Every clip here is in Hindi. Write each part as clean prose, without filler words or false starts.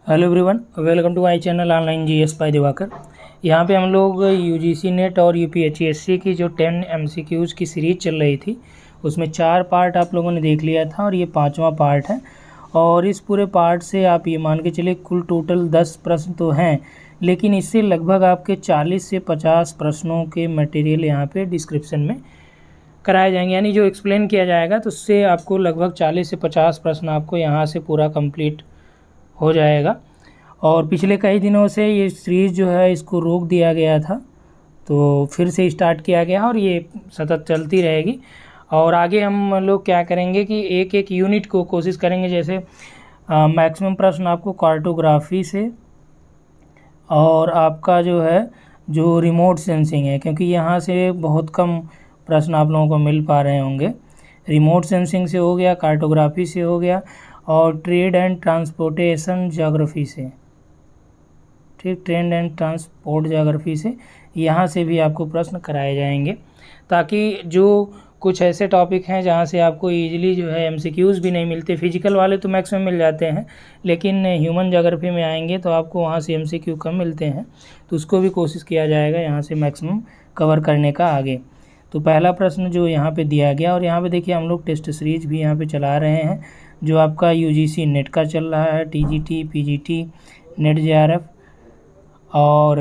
Hello everyone, welcome to my channel online GS by Diwakar. यहाँ पे हम लोग यूजीसी नेट और यूपीएचसीएससी की जो 10 एमसीक्यूज़ की सीरीज़ चल रही थी उसमें 4 पार्ट आप लोगों ने देख लिया था और ये 5वां पार्ट है। और इस पूरे पार्ट से आप ये मान के चलिए कुल टोटल 10 प्रश्न तो हैं, लेकिन इससे लगभग आपके 40 से 50 प्रश्नों के मटेरियल यहाँ पे डिस्क्रिप्शन में कराए जाएंगे, यानी जो एक्सप्लेन किया जाएगा तो उससे आपको लगभग 40 से 50 प्रश्न आपको यहाँ से पूरा कंप्लीट हो जाएगा। और पिछले कई दिनों से ये सीरीज़ जो है इसको रोक दिया गया था, तो फिर से स्टार्ट किया गया और ये सतत चलती रहेगी। और आगे हम लोग क्या करेंगे कि एक एक यूनिट को कोशिश करेंगे, जैसे मैक्सिमम प्रश्न आपको कार्टोग्राफी से और आपका जो है जो रिमोट सेंसिंग है, क्योंकि यहाँ से बहुत कम प्रश्न आप लोगों को मिल पा रहे होंगे। रिमोट सेंसिंग से हो गया, कार्टोग्राफी से हो गया और ट्रेड एंड ट्रांसपोर्टेशन ज्योग्राफी से, ठीक, ट्रेड एंड ट्रांसपोर्ट ज्योग्राफी से यहाँ से भी आपको प्रश्न कराए जाएंगे, ताकि जो कुछ ऐसे टॉपिक हैं जहाँ से आपको इजीली जो है एमसीक्यूज़ भी नहीं मिलते। फिजिकल वाले तो मैक्सिमम मिल जाते हैं, लेकिन ह्यूमन ज्योग्राफी में आएंगे तो आपको वहाँ से एमसीक्यू कम मिलते हैं, तो उसको भी कोशिश किया जाएगा यहाँ से मैक्सिमम कवर करने का आगे। तो पहला प्रश्न जो यहाँ पे दिया गया, और यहाँ पे देखिए हम लोग टेस्ट सीरीज भी यहाँ पे चला रहे हैं, जो आपका यूजीसी नेट का चल रहा है, टीजीटी, पीजीटी, नेट जेआरएफ। और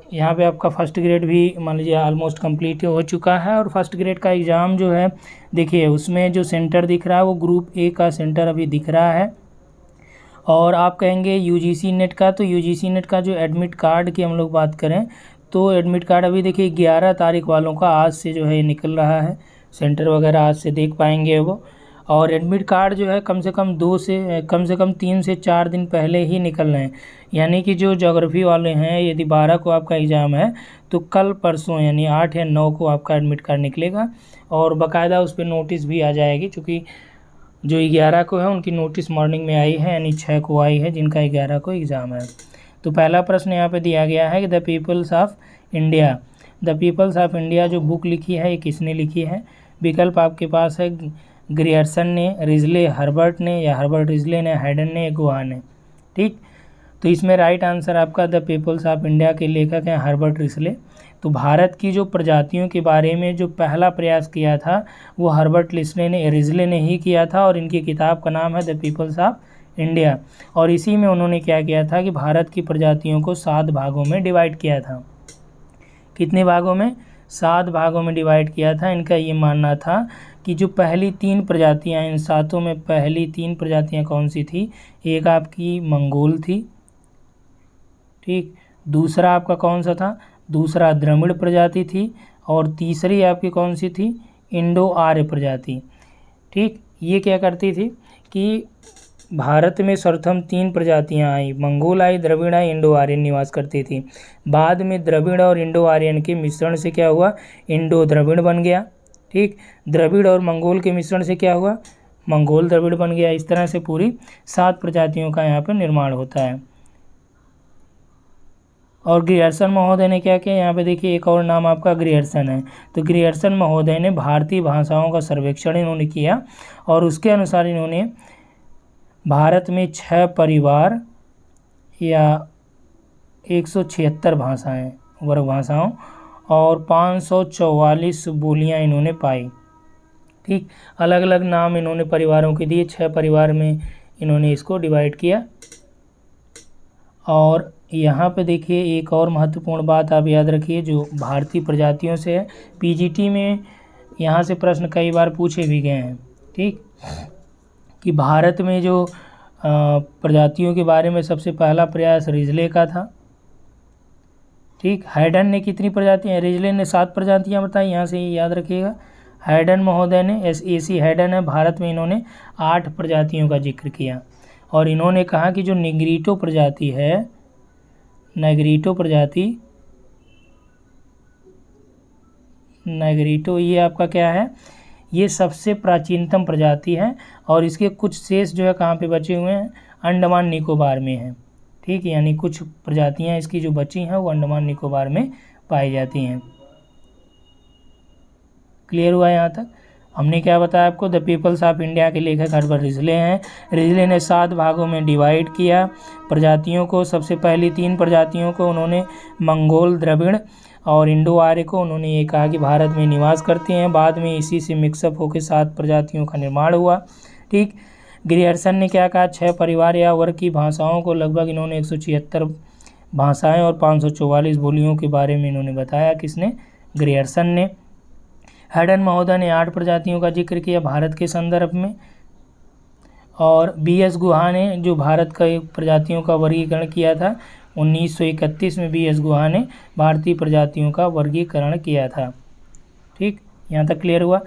यहाँ पे आपका फर्स्ट ग्रेड भी मान लीजिए ऑलमोस्ट कंप्लीट हो चुका है। और फर्स्ट ग्रेड का एग्ज़ाम जो है देखिए उसमें जो सेंटर दिख रहा है वो ग्रुप ए का सेंटर अभी दिख रहा है। और आप कहेंगे यूजीसी नेट का, तो यूजीसी नेट का जो एडमिट कार्ड की हम लोग बात करें तो एडमिट कार्ड अभी देखिए 11 तारीख वालों का आज से जो है निकल रहा है, सेंटर वगैरह आज से देख पाएंगे वो। और एडमिट कार्ड जो है कम से कम 3 से 4 दिन पहले ही निकल रहे हैं, यानी कि जो ज्योग्राफी वाले हैं यदि 12 को आपका एग्ज़ाम है तो कल परसों यानी 8 या 9 को आपका एडमिट कार्ड निकलेगा और बाकायदा उस पर नोटिस भी आ जाएगी, क्योंकि जो 11 को है उनकी नोटिस मॉर्निंग में आई है, यानी 6 को आई है जिनका 11 को एग्ज़ाम है। तो पहला प्रश्न यहाँ पे दिया गया है कि द पीपल्स ऑफ इंडिया जो बुक लिखी है ये किसने लिखी है। विकल्प आपके पास है ग्रियर्सन ने, रिजले हर्बर्ट ने, या हर्बर्ट रिजले ने, हैडन ने, गुहा ने। ठीक, तो इसमें राइट आंसर आपका द पीपल्स ऑफ इंडिया के लेखक हैं हर्बर्ट रिजले। तो भारत की जो प्रजातियों के बारे में जो पहला प्रयास किया था वो हर्बर्ट रिजले ने ही किया था, और इनकी किताब का नाम है द पीपल्स ऑफ इंडिया। और इसी में उन्होंने क्या किया था कि भारत की प्रजातियों को 7 भागों में डिवाइड किया था। कितने भागों में? 7 भागों में डिवाइड किया था। इनका ये मानना था कि जो पहली 3 प्रजातियां, इन 7 में पहली 3 प्रजातियां कौन सी थी? एक आपकी मंगोल थी, ठीक, दूसरा आपका कौन सा था? दूसरा द्रविड़ प्रजाति थी, और तीसरी आपकी कौन सी थी? इंडो आर्य प्रजाति। ठीक, ये क्या करती थी कि भारत में सर्वप्रथम 3 प्रजातियां आई, मंगोल आई, द्रविड़ आई, इंडो आर्यन निवास करती थी। बाद में द्रविड़ और इंडो आर्यन के मिश्रण से क्या हुआ? इंडो द्रविड़ बन गया। ठीक, द्रविड़ और मंगोल के मिश्रण से क्या हुआ? मंगोल द्रविड़ बन गया। इस तरह से पूरी 7 प्रजातियों का यहाँ पर निर्माण होता है। और ग्रियर्सन महोदय ने क्या किया? यहाँ पे देखिए एक और नाम आपका ग्रियर्सन है। तो ग्रियर्सन महोदय ने भारतीय भाषाओं का सर्वेक्षण इन्होंने किया, और उसके अनुसार इन्होंने भारत में 6 परिवार या 176 भाषाएं, वर्ग भाषाओं, और 544 बोलियां इन्होंने पाई। ठीक, अलग अलग नाम इन्होंने परिवारों के दिए, 6 परिवार में इन्होंने इसको डिवाइड किया। और यहाँ पे देखिए एक और महत्वपूर्ण बात आप याद रखिए जो भारतीय प्रजातियों से है, पीजीटी में यहाँ से प्रश्न कई बार पूछे भी गए हैं। ठीक, कि भारत में जो प्रजातियों के बारे में सबसे पहला प्रयास रिजले का था। ठीक, हैडन ने कितनी प्रजातियाँ? रिजले ने 7 प्रजातियाँ बताई, यहाँ से याद रखिएगा। हैडन महोदय ने, एसी हैडन है, भारत में इन्होंने 8 प्रजातियों का जिक्र किया। और इन्होंने कहा कि जो निग्रिटो प्रजाति है, नेग्रिटो ये आपका क्या है? ये सबसे प्राचीनतम प्रजाति है, और इसके कुछ शेष जो है कहाँ पे बचे हुए हैं? अंडमान निकोबार में है। ठीक, यानी कुछ प्रजातियां इसकी जो बची हैं वो अंडमान निकोबार में पाई जाती हैं। क्लियर हुआ यहाँ तक? हमने क्या बताया आपको, द पीपल्स ऑफ इंडिया के लेखक हर्बर्ट रिजले हैं। रिजले ने 7 भागों में डिवाइड किया प्रजातियों को। सबसे पहली 3 प्रजातियों को उन्होंने मंगोल, द्रविड़ और इंडो आर्य को उन्होंने ये कहा कि भारत में निवास करते हैं। बाद में इसी से मिक्सअप होकर 7 प्रजातियों का निर्माण हुआ। ठीक, ग्रियर्सन ने क्या कहा, 6 परिवार या वर्ग की भाषाओं को लगभग इन्होंने 176 भाषाएं और 544 बोलियों के बारे में इन्होंने बताया। किसने? ग्रियर्सन ने। हेडन महोदय ने 8 प्रजातियों का जिक्र किया भारत के संदर्भ में। और BS गुहा ने जो भारत का प्रजातियों का वर्गीकरण किया था 1931 में BS गुहा ने भारतीय प्रजातियों का वर्गीकरण किया था। ठीक, यहाँ तक क्लियर हुआ।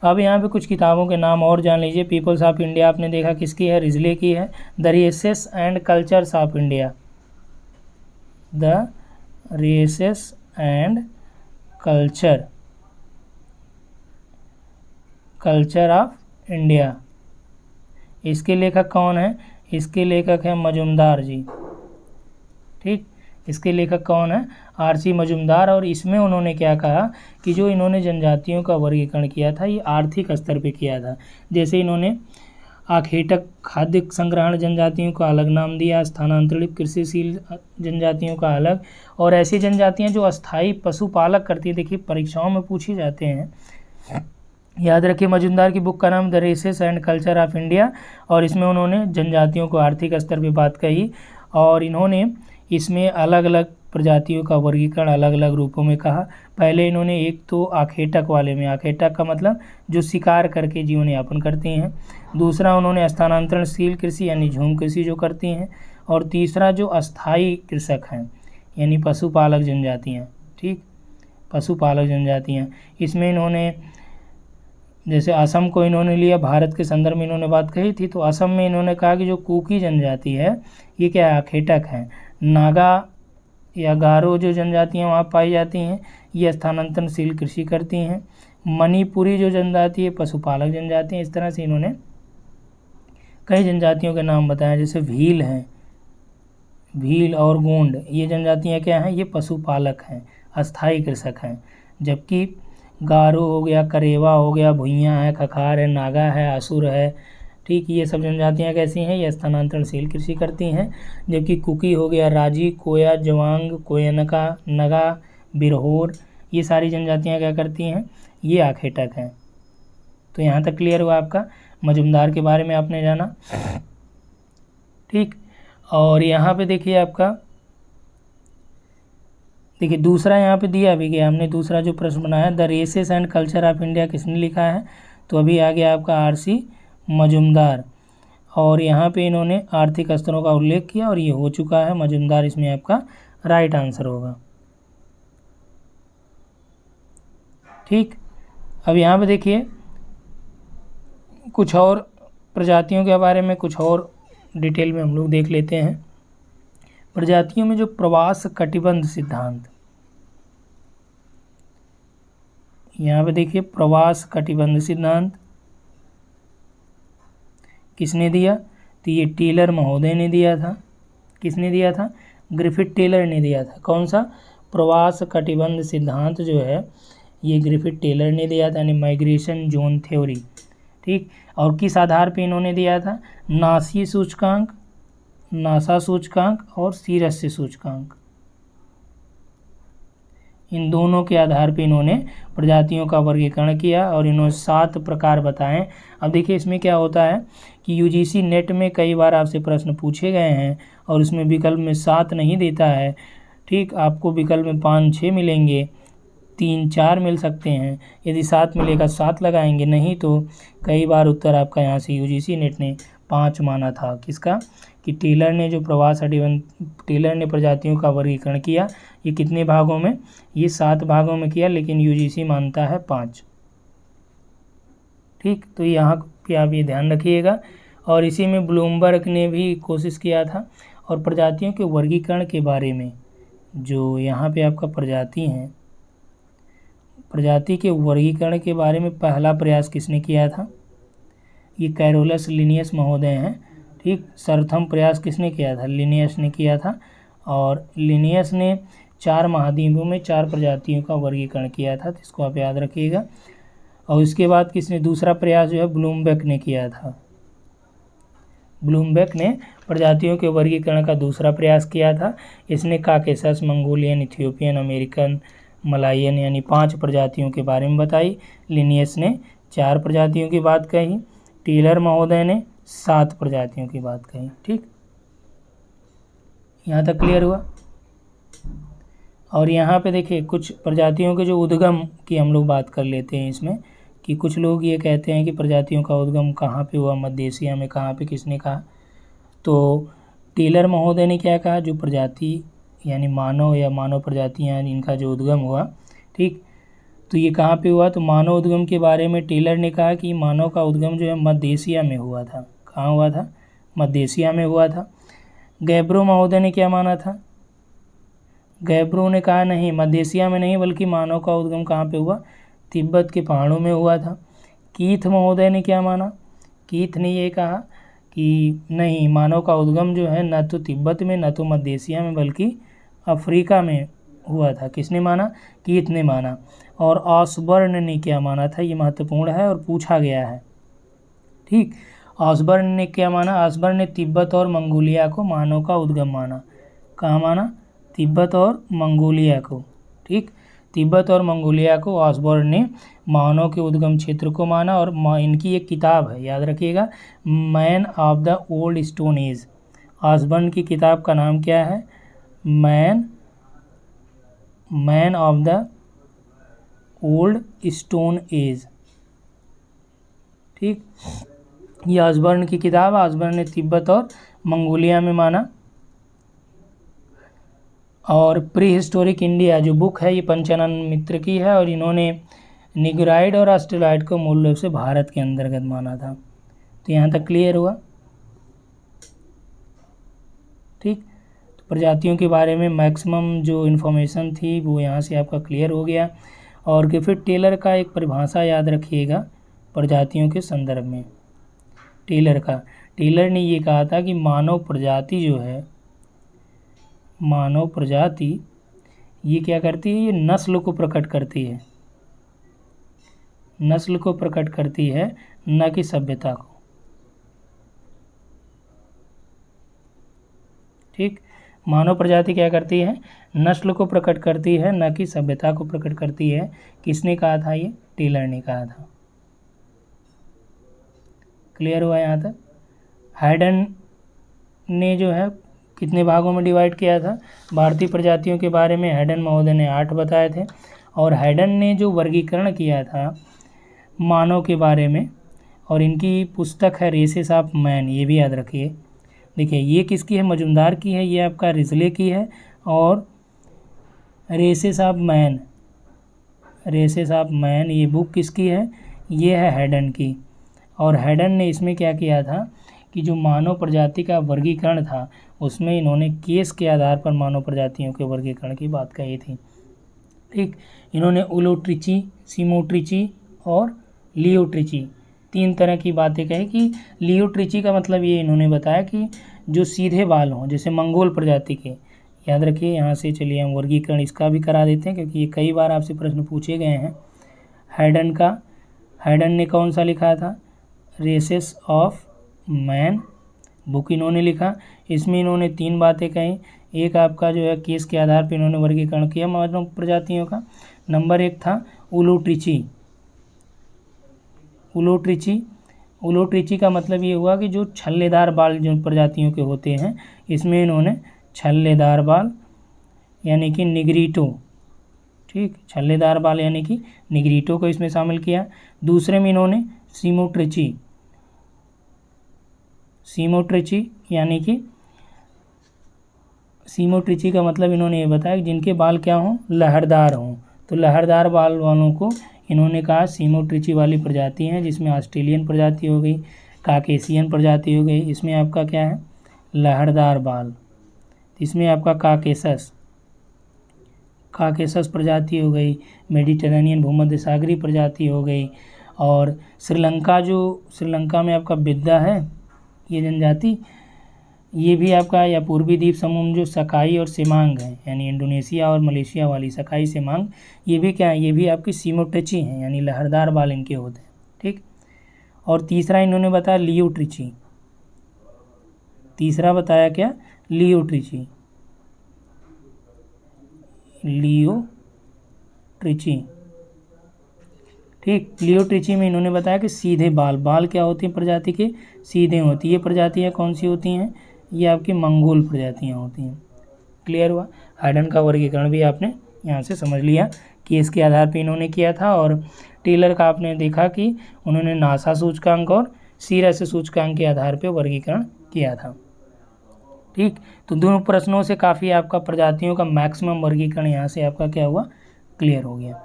अब यहाँ पे कुछ किताबों के नाम और जान लीजिए। पीपल्स ऑफ इंडिया आपने देखा किसकी है, रिजले की है। The races and cultures of India, the races and culture of India, इसके लेखक कौन है? इसके लेखक है मजुमदार जी। ठीक, इसके लेखक कौन है? RC मजुमदार। और इसमें उन्होंने क्या कहा कि जो इन्होंने जनजातियों का वर्गीकरण किया था ये आर्थिक स्तर पे किया था। जैसे इन्होंने आखेटक खाद्य संग्रहण जनजातियों का अलग नाम दिया, स्थानांतरित कृषिशील जनजातियों का अलग, और ऐसी जनजातियां जो अस्थायी पशुपालक करती है। देखिए परीक्षाओं में पूछी जाते हैं, याद रखिए। मजुमदार की बुक का नाम the races and culture of India, और इसमें उन्होंने जनजातियों को आर्थिक स्तर पे बात कही और इन्होंने इसमें अलग अलग प्रजातियों का वर्गीकरण अलग अलग रूपों में कहा। पहले इन्होंने एक तो आखेटक वाले में, आखेटक का मतलब जो शिकार करके जीवन यापन करती हैं। दूसरा उन्होंने स्थानांतरणशील कृषि यानी झूम कृषि जो करती हैं। और तीसरा जो अस्थायी कृषक हैं यानी पशुपालक जनजातियाँ। ठीक, पशुपालक जनजातियाँ, इसमें इन्होंने जैसे असम को इन्होंने लिया, भारत के संदर्भ में इन्होंने बात कही थी। तो असम में इन्होंने कहा कि जो कुकी जनजाति है ये क्या है, आखेटक है। नागा या गारो जो जनजातियाँ वहाँ पाई जाती हैं ये स्थानांतरणशील कृषि करती हैं। मणिपुरी जो जनजाति है पशुपालक जनजाति है। इस तरह से इन्होंने कई जनजातियों के नाम बताए, जैसे भील हैं, भील और गोंड, ये जनजातियाँ क्या हैं, ये पशुपालक हैं, अस्थायी कृषक हैं। जबकि गारो हो गया, करेवा हो गया, भुइयाँ है, खखार है, नागा है, असुर है। ठीक, ये सब जनजातियाँ कैसी हैं, ये स्थानांतरणशील कृषि करती हैं। जबकि कुकी हो गया, राजी, कोया, जवांग, कोयनका, नगा, बिरहोर, ये सारी जनजातियाँ क्या करती हैं, ये आखेटक हैं। तो यहाँ तक क्लियर हुआ आपका, मजुमदार के बारे में आपने जाना। ठीक, और यहाँ पे देखिए आपका, देखिए दूसरा यहाँ पे दिया भी गया, हमने दूसरा जो प्रश्न बनाया the races and culture of India किसने लिखा है, तो अभी आ गया आपका RC मजुमदार। और यहाँ पे इन्होंने आर्थिक स्तरों का उल्लेख किया और ये हो चुका है मजुमदार, इसमें आपका राइट आंसर होगा। ठीक, अब यहाँ पे देखिए कुछ और प्रजातियों के बारे में कुछ और डिटेल में हम लोग देख लेते हैं। प्रजातियों में जो प्रवास कटिबंध सिद्धांत, यहाँ पे देखिए प्रवास कटिबंध सिद्धांत किसने दिया, तो ये टेलर महोदय ने दिया था। किसने दिया था, ग्रिफिथ टेलर ने दिया था। कौन सा, प्रवास कटिबंध सिद्धांत जो है ये ग्रिफिथ टेलर ने दिया था, यानी माइग्रेशन जोन थ्योरी। ठीक, और किस आधार पे इन्होंने दिया था, नासी सूचकांक, नासा सूचकांक और सीरस्य सूचकांक, इन दोनों के आधार पे इन्होंने प्रजातियों का वर्गीकरण किया और इन्होंने 7 प्रकार बताएं। अब देखिए इसमें क्या होता है कि UGC नेट में कई बार आपसे प्रश्न पूछे गए हैं और उसमें विकल्प में 7 नहीं देता है। ठीक, आपको विकल्प में 5-6 मिलेंगे, 3-4 मिल सकते हैं। यदि 7 मिलेगा 7 लगाएंगे, नहीं तो कई बार उत्तर आपका यहाँ से UGC नेट ने 5 माना था। किसका, कि टेलर ने जो प्रवास कटिबंध, टेलर ने प्रजातियों का वर्गीकरण किया, ये कितने भागों में, ये 7 भागों में किया, लेकिन UGC मानता है 5। ठीक, तो यहाँ पे आप ये ध्यान रखिएगा। और इसी में ब्लूमबर्ग ने भी कोशिश किया था। और प्रजातियों के वर्गीकरण के बारे में जो यहाँ पे आपका प्रजाति हैं, प्रजाति के वर्गीकरण के बारे में पहला प्रयास किसने किया था, ये कैरोलस लिनियस महोदय हैं। ठीक, सर्वप्रथम प्रयास किसने किया था, लिनियस ने किया था। और लिनियस ने 4 महाद्वीपों में 4 प्रजातियों का वर्गीकरण किया था, तो इसको आप याद रखिएगा। और उसके बाद किसने दूसरा प्रयास जो है ब्लूमबर्ग ने किया था। ब्लूमबर्ग ने प्रजातियों के वर्गीकरण का दूसरा प्रयास किया था। इसने Caucasus, Mongolian, Ethiopian, American, Malayan यानी 5 प्रजातियों के बारे में बताई। लिनियस ने 4 प्रजातियों की बात कही। टेलर महोदय ने 7 प्रजातियों की बात कही। ठीक, यहाँ तक क्लियर हुआ। और यहाँ पे देखिए कुछ प्रजातियों के जो उद्गम की हम लोग बात कर लेते हैं इसमें, कि कुछ लोग ये कहते हैं कि प्रजातियों का उद्गम कहाँ पे हुआ, मध्य एशिया में, कहाँ पे, किसने कहा। तो टेलर महोदय ने क्या कहा, जो प्रजाति यानी मानव या मानव प्रजातियाँ इनका जो उद्गम हुआ, ठीक, तो ये कहाँ पे हुआ। तो मानव उद्गम के बारे में टेलर ने कहा कि मानव का उद्गम जो है मध्य एशिया में हुआ था। कहाँ हुआ था, मध्य एशिया में हुआ था। गैब्रो महोदय ने क्या माना था, गैब्रो ने कहा नहीं, मध्य एशिया में नहीं बल्कि मानव का उद्गम कहाँ पे हुआ, तिब्बत के पहाड़ों में हुआ था। कीथ महोदय ने क्या माना, कीथ ने ये कहा कि नहीं, मानव का उद्गम जो है न तो तिब्बत में न तो मध्य एशिया में बल्कि अफ्रीका में हुआ था। किसने माना, कीथ ने माना। और ऑसबर्न ने क्या माना था, ये महत्वपूर्ण है और पूछा गया है। ठीक, ऑसबर्न ने क्या माना, ऑसबर्न ने तिब्बत और मंगोलिया को मानव का उद्गम माना। कहाँ माना, तिब्बत और मंगोलिया को। ठीक, तिब्बत और मंगोलिया को ऑसबर्न ने मानव के उद्गम क्षेत्र को माना। और इनकी एक किताब है, याद रखिएगा, man of the old stone age. Osborne की किताब का नाम क्या है, man of the old stone age. ठीक, ये ऑसबर्न की किताब, ऑसबर्न ने तिब्बत और मंगोलिया में माना। और प्री हिस्टोरिक इंडिया जो बुक है ये पंचानन मित्र की है और इन्होंने निग्राइड और ऑस्ट्रेलॉइड को मूल रूप से भारत के अंतर्गत माना था। तो यहाँ तक क्लियर हुआ। ठीक, तो प्रजातियों के बारे में मैक्सिमम जो इन्फॉर्मेशन थी वो यहाँ से आपका क्लियर हो गया। और गिफिट टेलर का एक परिभाषा याद रखिएगा प्रजातियों के संदर्भ में। टेलर ने ये कहा था कि मानव प्रजाति जो है, मानव प्रजाति ये क्या करती है, ये नस्ल को प्रकट करती है, नस्ल को प्रकट करती है, न कि सभ्यता को। ठीक, मानव प्रजाति क्या करती है, नस्ल को प्रकट करती है, न कि सभ्यता को प्रकट करती है। किसने कहा था, ये टेलर ने कहा था। क्लियर हुआ यहाँ तक। हाइडन ने जो है कितने भागों में डिवाइड किया था, भारतीय प्रजातियों के बारे में हाइडन महोदय ने 8 बताए थे। और हाइडन ने जो वर्गीकरण किया था मानव के बारे में, और इनकी पुस्तक है रेसेस ऑफ मैन, ये भी याद रखिए। देखिए ये किसकी है, मजुमदार की है, ये आपका रिजले की है। और रेसेस ऑफ मैन ये बुक किसकी है, ये है हाइडन की। और हाइडन ने इसमें क्या किया था कि जो मानव प्रजाति का वर्गीकरण था उसमें इन्होंने केस के आधार पर मानव प्रजातियों के वर्गीकरण की बात कही थी। ठीक, इन्होंने ओलोट्रिची, सिमोट्रिची और लियोट्रिची 3 तरह की बातें कही। कि लियोट्रिची का मतलब ये इन्होंने बताया कि जो सीधे बाल हों, जैसे मंगोल प्रजाति के। याद रखिए, यहाँ से चलिए हम वर्गीकरण इसका भी करा देते हैं क्योंकि ये कई बार आपसे प्रश्न पूछे गए हैं। हाइडन ने कौन सा लिखा था, रेसेस ऑफ मैन बुक इन्होंने लिखा। इसमें इन्होंने 3 बातें कही। एक आपका जो है केस के आधार पर इन्होंने वर्गीकरण किया मानव प्रजातियों का। नंबर 1 था उलोट्रिची का मतलब ये हुआ कि जो छल्लेदार बाल जो प्रजातियों के होते हैं, इसमें इन्होंने छल्लेदार बाल यानी कि निग्रीटो, ठीक, छल्लेदार बाल यानी कि निग्रीटो को इसमें शामिल किया। दूसरे में इन्होंने सीमोट्रिची यानी कि सीमोट्रिची का मतलब इन्होंने ये बताया कि जिनके बाल क्या हों, लहरदार हों। तो लहरदार बाल वालों को इन्होंने कहा सीमोट्रिची वाली प्रजाति हैं, जिसमें ऑस्ट्रेलियन प्रजाति हो गई, काकेशियन प्रजाति हो गई। इसमें आपका क्या है, लहरदार बाल। इसमें आपका काकेशस प्रजाति हो गई, मेडिटेरेनियन भूमध्य सागरीय प्रजाति हो गई। और श्रीलंका में आपका बिद्दा है, ये जनजाति ये भी आपका, या पूर्वी द्वीप समूह में जो सकाई और सिमांग है, यानी इंडोनेशिया और मलेशिया वाली सकाई सिमांग, ये भी क्या है, ये भी आपकी सीमोट्रिची हैं, यानी लहरदार बाल इनके होते हैं। ठीक। और तीसरा इन्होंने बताया लियोट्रिची, तीसरा बताया क्या, लियोट्रिची, लियोट्रिची। ठीक। लियोट्रिची में इन्होंने बताया कि सीधे बाल, बाल क्या होती हैं प्रजाति के, सीधे होती है। ये प्रजातियाँ कौन सी होती हैं, ये आपकी मंगोल प्रजातियाँ होती हैं। क्लियर हुआ। हाइडन का वर्गीकरण भी आपने यहाँ से समझ लिया कि इसके आधार पे इन्होंने किया था। और टेलर का आपने देखा कि उन्होंने नासा सूचकांक और सीरस सूचकांक के आधार पे वर्गीकरण किया था। ठीक। तो दोनों प्रश्नों से काफ़ी आपका प्रजातियों का मैक्सिमम वर्गीकरण यहाँ से आपका क्या हुआ, क्लियर हो गया।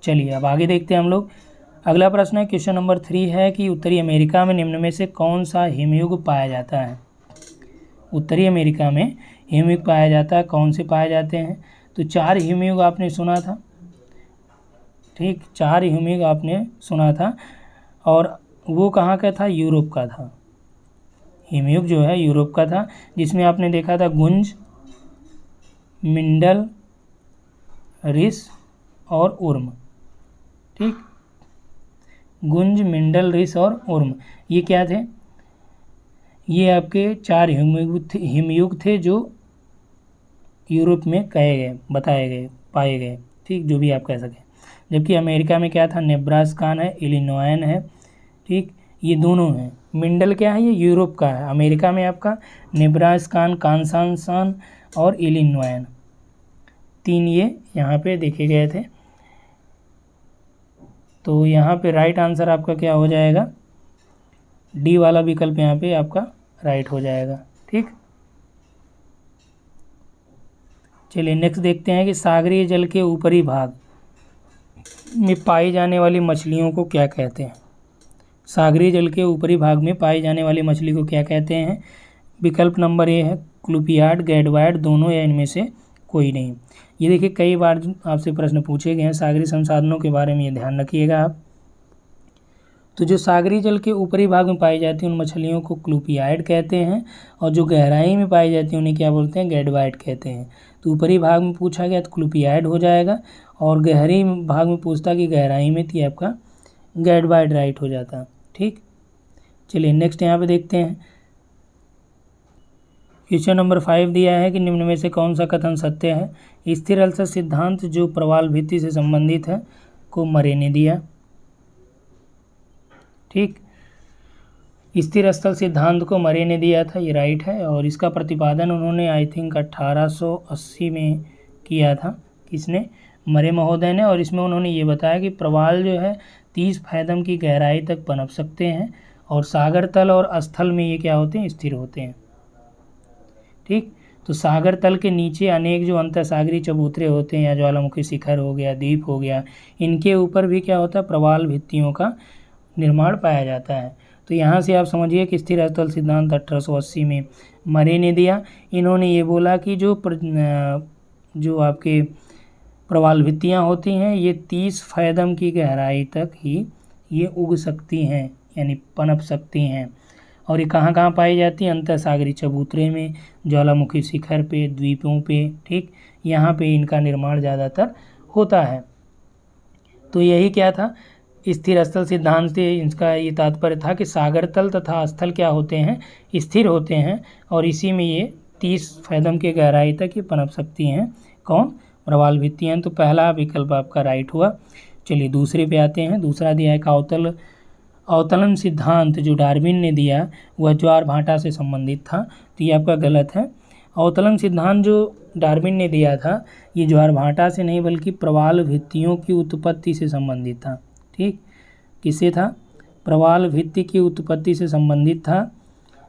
चलिए अब आगे देखते हैं हम लोग। अगला प्रश्न है, क्वेश्चन नंबर 3 है कि उत्तरी अमेरिका में निम्न में से कौन सा हिमयुग पाया जाता है। उत्तरी अमेरिका में हिमयुग पाया जाता है, कौन से पाए जाते हैं। तो 4 हिमयुग आपने सुना था। ठीक, 4 हिमयुग आपने सुना था, और वो कहाँ का था, यूरोप का था। हिमयुग जो है यूरोप का था, जिसमें आपने देखा था गुंज, मिंडल, रिस और उर्म। ठीक, गुंज, मिंडल, रिस और उर्म, ये क्या थे, ये आपके 4 हिमयुग थे जो यूरोप में कहे गए, बताए गए, पाए गए। ठीक, जो भी आप कह सकें। जबकि अमेरिका में क्या था, नेब्रास्कान है, इलिनॉयन है। ठीक, ये दोनों हैं। मिंडल क्या है, ये यूरोप का है। अमेरिका में आपका नेब्रास्कान, कांसासान और इलिनॉयन, 3 ये यहाँ पे देखे गए थे। तो यहाँ पे राइट आंसर आपका क्या हो जाएगा, डी वाला विकल्प यहाँ पे आपका राइट हो जाएगा। ठीक, चलिए नेक्स्ट देखते हैं कि सागरीय जल के ऊपरी भाग में पाई जाने वाली मछलियों को क्या कहते हैं। सागरीय जल के ऊपरी भाग में पाई जाने वाली मछली को क्या कहते हैं। विकल्प नंबर ए है क्लूपियाड, गैडवाइड, दोनों या इनमें से कोई नहीं। ये देखिए कई बार आपसे प्रश्न पूछे गए हैं सागरीय संसाधनों के बारे में, ये ध्यान रखिएगा आप। तो जो सागरीय जल के ऊपरी भाग में पाई जाती हैं उन मछलियों को क्लूपियाइड कहते हैं, और जो गहराई में पाई जाती हैं उन्हें क्या बोलते हैं, गैडवाइड कहते हैं। तो ऊपरी भाग में पूछा गया तो क्लूपियाइड हो जाएगा, और गहरी भाग में पूछता कि गहराई में थी आपका गैडवाइड राइट हो जाता। ठीक, चलिए नेक्स्ट यहाँ पे देखते हैं। क्वेश्चन नंबर 5 दिया है कि निम्न में से कौन सा कथन सत्य है। स्थिर अल्सर सिद्धांत जो प्रवाल भित्ति से संबंधित है को मरे ने दिया। ठीक, स्थिर स्थल सिद्धांत को मरे ने दिया था, ये राइट है। और इसका प्रतिपादन उन्होंने आई थिंक 1880 में किया था। किसने, मरे महोदय ने। और इसमें उन्होंने ये बताया कि प्रवाल जो है 30 फैदम की गहराई तक पनप सकते हैं, और सागर तल और स्थल में ये क्या होते हैं, स्थिर होते हैं। ठीक, तो सागर तल के नीचे अनेक जो अंतरसागरीय चबूतरे होते हैं, या ज्वालामुखी शिखर हो गया, द्वीप हो गया, इनके ऊपर भी क्या होता है, प्रवाल भित्तियों का निर्माण पाया जाता है। तो यहाँ से आप समझिए कि स्थिर स्थल सिद्धांत 1880 में मरे ने दिया। इन्होंने ये बोला कि जो आपके प्रवाल भित्तियाँ होती हैं ये 30 फैदम की गहराई तक ही ये उग सकती हैं, यानी पनप सकती हैं। और ये कहाँ कहाँ पाई जाती हैं, अंतरसागरीय चबूतरे में, ज्वालामुखी शिखर पे, द्वीपों पे। ठीक, यहाँ पे इनका निर्माण ज़्यादातर होता है। तो यही क्या था, स्थिर स्थल सिद्धांत से इसका ये तात्पर्य था कि सागर तल तथा स्थल क्या होते हैं, स्थिर होते हैं, और इसी में ये 30 फैदम के गहराई तक ये पनप सकती हैं। कौन, प्रवाल भित्तियाँ। तो पहला विकल्प आपका राइट हुआ। चलिए दूसरे पे आते हैं। दूसरा दिया है अवतलन सिद्धांत जो डार्विन ने दिया वह ज्वार भाटा से संबंधित था, तो ये आपका गलत है। अवतलन सिद्धांत जो डार्विन ने दिया था ये ज्वार भाटा से नहीं बल्कि प्रवाल भित्तियों की उत्पत्ति से संबंधित था। ठीक, किससे था, प्रवाल भित्ति की उत्पत्ति से संबंधित था,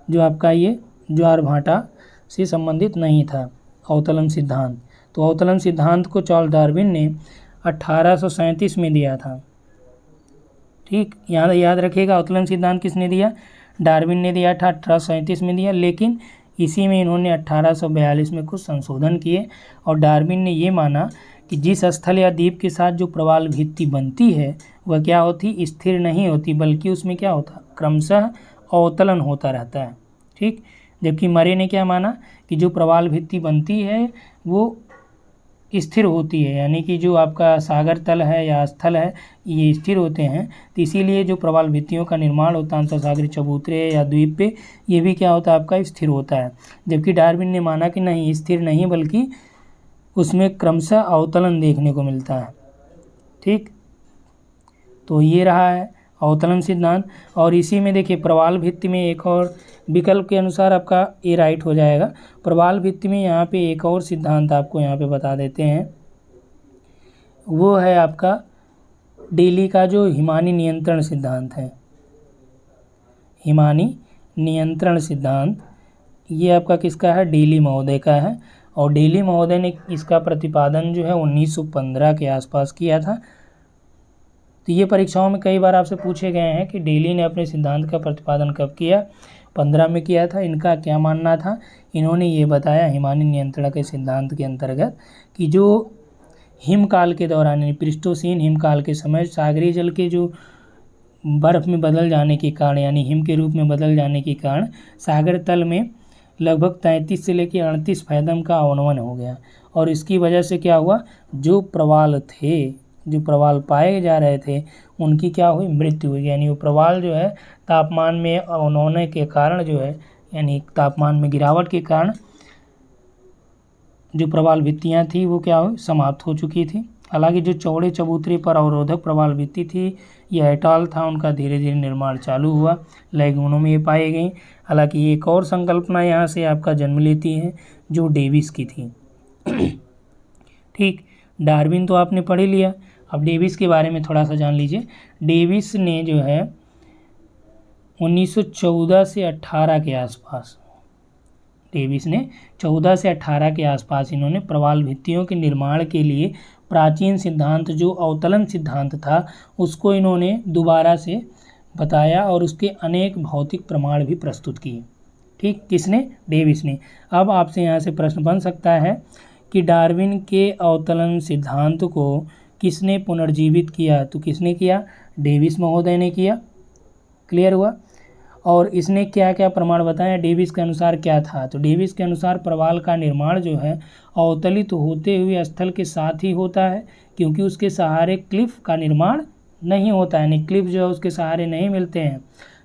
जो आपका ये ज्वार भाटा से संबंधित नहीं था अवतलन सिद्धांत। तो अवतलन सिद्धांत को चार्ल्स डार्विन ने 1837 में दिया था। ठीक, याद रखिएगा अवतलन सिद्धांत किसने दिया, डार्विन ने दिया था, 1837 में दिया। लेकिन इसी में इन्होंने 1842 में कुछ संशोधन किए, और डार्विन ने ये माना कि जिस स्थल या द्वीप के साथ जो प्रवाल भित्ति बनती है वह क्या होती, स्थिर नहीं होती, बल्कि उसमें क्या होता, क्रमशः अवतलन होता रहता है। ठीक, जबकि मरे ने क्या माना कि जो प्रवाल भित्ति बनती है वो स्थिर होती है, यानी कि जो आपका सागर तल है या स्थल है ये स्थिर होते हैं, तो इसीलिए जो प्रवाल भित्तियों का निर्माण होता है अंतरसागरीय चबूतरे या द्वीप पे, ये भी क्या होता है आपका स्थिर होता है। जबकि डार्विन ने माना कि नहीं, स्थिर नहीं बल्कि उसमें क्रमशः अवतलन देखने को मिलता है। ठीक, तो ये रहा है अवतलन सिद्धांत। और इसी में देखिए प्रवाल भित्ति में एक और विकल्प के अनुसार आपका ए राइट हो जाएगा। प्रवाल भित्ति में यहाँ पे एक और सिद्धांत आपको यहाँ पे बता देते हैं, वो है आपका डेली का जो हिमानी नियंत्रण सिद्धांत है। हिमानी नियंत्रण सिद्धांत ये आपका किसका है, डेली महोदय का है। और डेली महोदय ने इसका प्रतिपादन जो है 1915 के आसपास किया था। तो ये परीक्षाओं में कई बार आपसे पूछे गए हैं कि डेली ने अपने सिद्धांत का प्रतिपादन कब किया, 15 में किया था। इनका क्या मानना था, इन्होंने ये बताया हिमानी नियंत्रण के सिद्धांत के अंतर्गत कि जो हिमकाल के दौरान यानी प्लीस्टोसीन हिमकाल के समय सागरीय जल के जो बर्फ़ में बदल जाने के कारण यानी हिम के रूप में बदल जाने के कारण सागर तल में लगभग 33 से लेकर 38 फैदम का अवनमन हो गया। और इसकी वजह से क्या हुआ, जो प्रवाल थे, जो प्रवाल पाए जा रहे थे, उनकी क्या हुई, मृत्यु हुई। यानी वो प्रवाल जो है तापमान में अवनमन के कारण जो है, यानी तापमान में गिरावट के कारण जो प्रवाल भित्तियाँ थी वो क्या हुई, समाप्त हो चुकी थी। हालांकि जो चौड़े चबूतरे पर अवरोधक प्रवाल भित्ति थी यह एटॉल था, उनका धीरे धीरे निर्माण चालू हुआ, लैगूनों में ये पाई गई। हालांकि एक और संकल्पना यहाँ से आपका जन्म लेती है जो डेविस की थी। ठीक, डार्विन तो आपने पढ़ ही लिया, अब डेविस के बारे में थोड़ा सा जान लीजिए। डेविस ने जो है 1914 से 18 के आसपास, डेविस ने 14 से 18 के आसपास इन्होंने प्रवाल भित्तियों के निर्माण के लिए प्राचीन सिद्धांत जो अवतलन सिद्धांत था उसको इन्होंने दोबारा से बताया और उसके अनेक भौतिक प्रमाण भी प्रस्तुत किए। ठीक, किसने, डेविस ने। अब आपसे यहाँ से प्रश्न बन सकता है कि डार्विन के अवतलन सिद्धांत को किसने पुनर्जीवित किया, तो किसने किया, डेविस महोदय ने किया। क्लियर हुआ। और इसने क्या क्या प्रमाण बताया, डेविस के अनुसार क्या था, तो डेविस के अनुसार प्रवाल का निर्माण जो है अवतलित होते हुए स्थल के साथ ही होता है, क्योंकि उसके सहारे क्लिफ का निर्माण नहीं होता है, यानी क्लिफ जो है उसके सहारे नहीं मिलते हैं।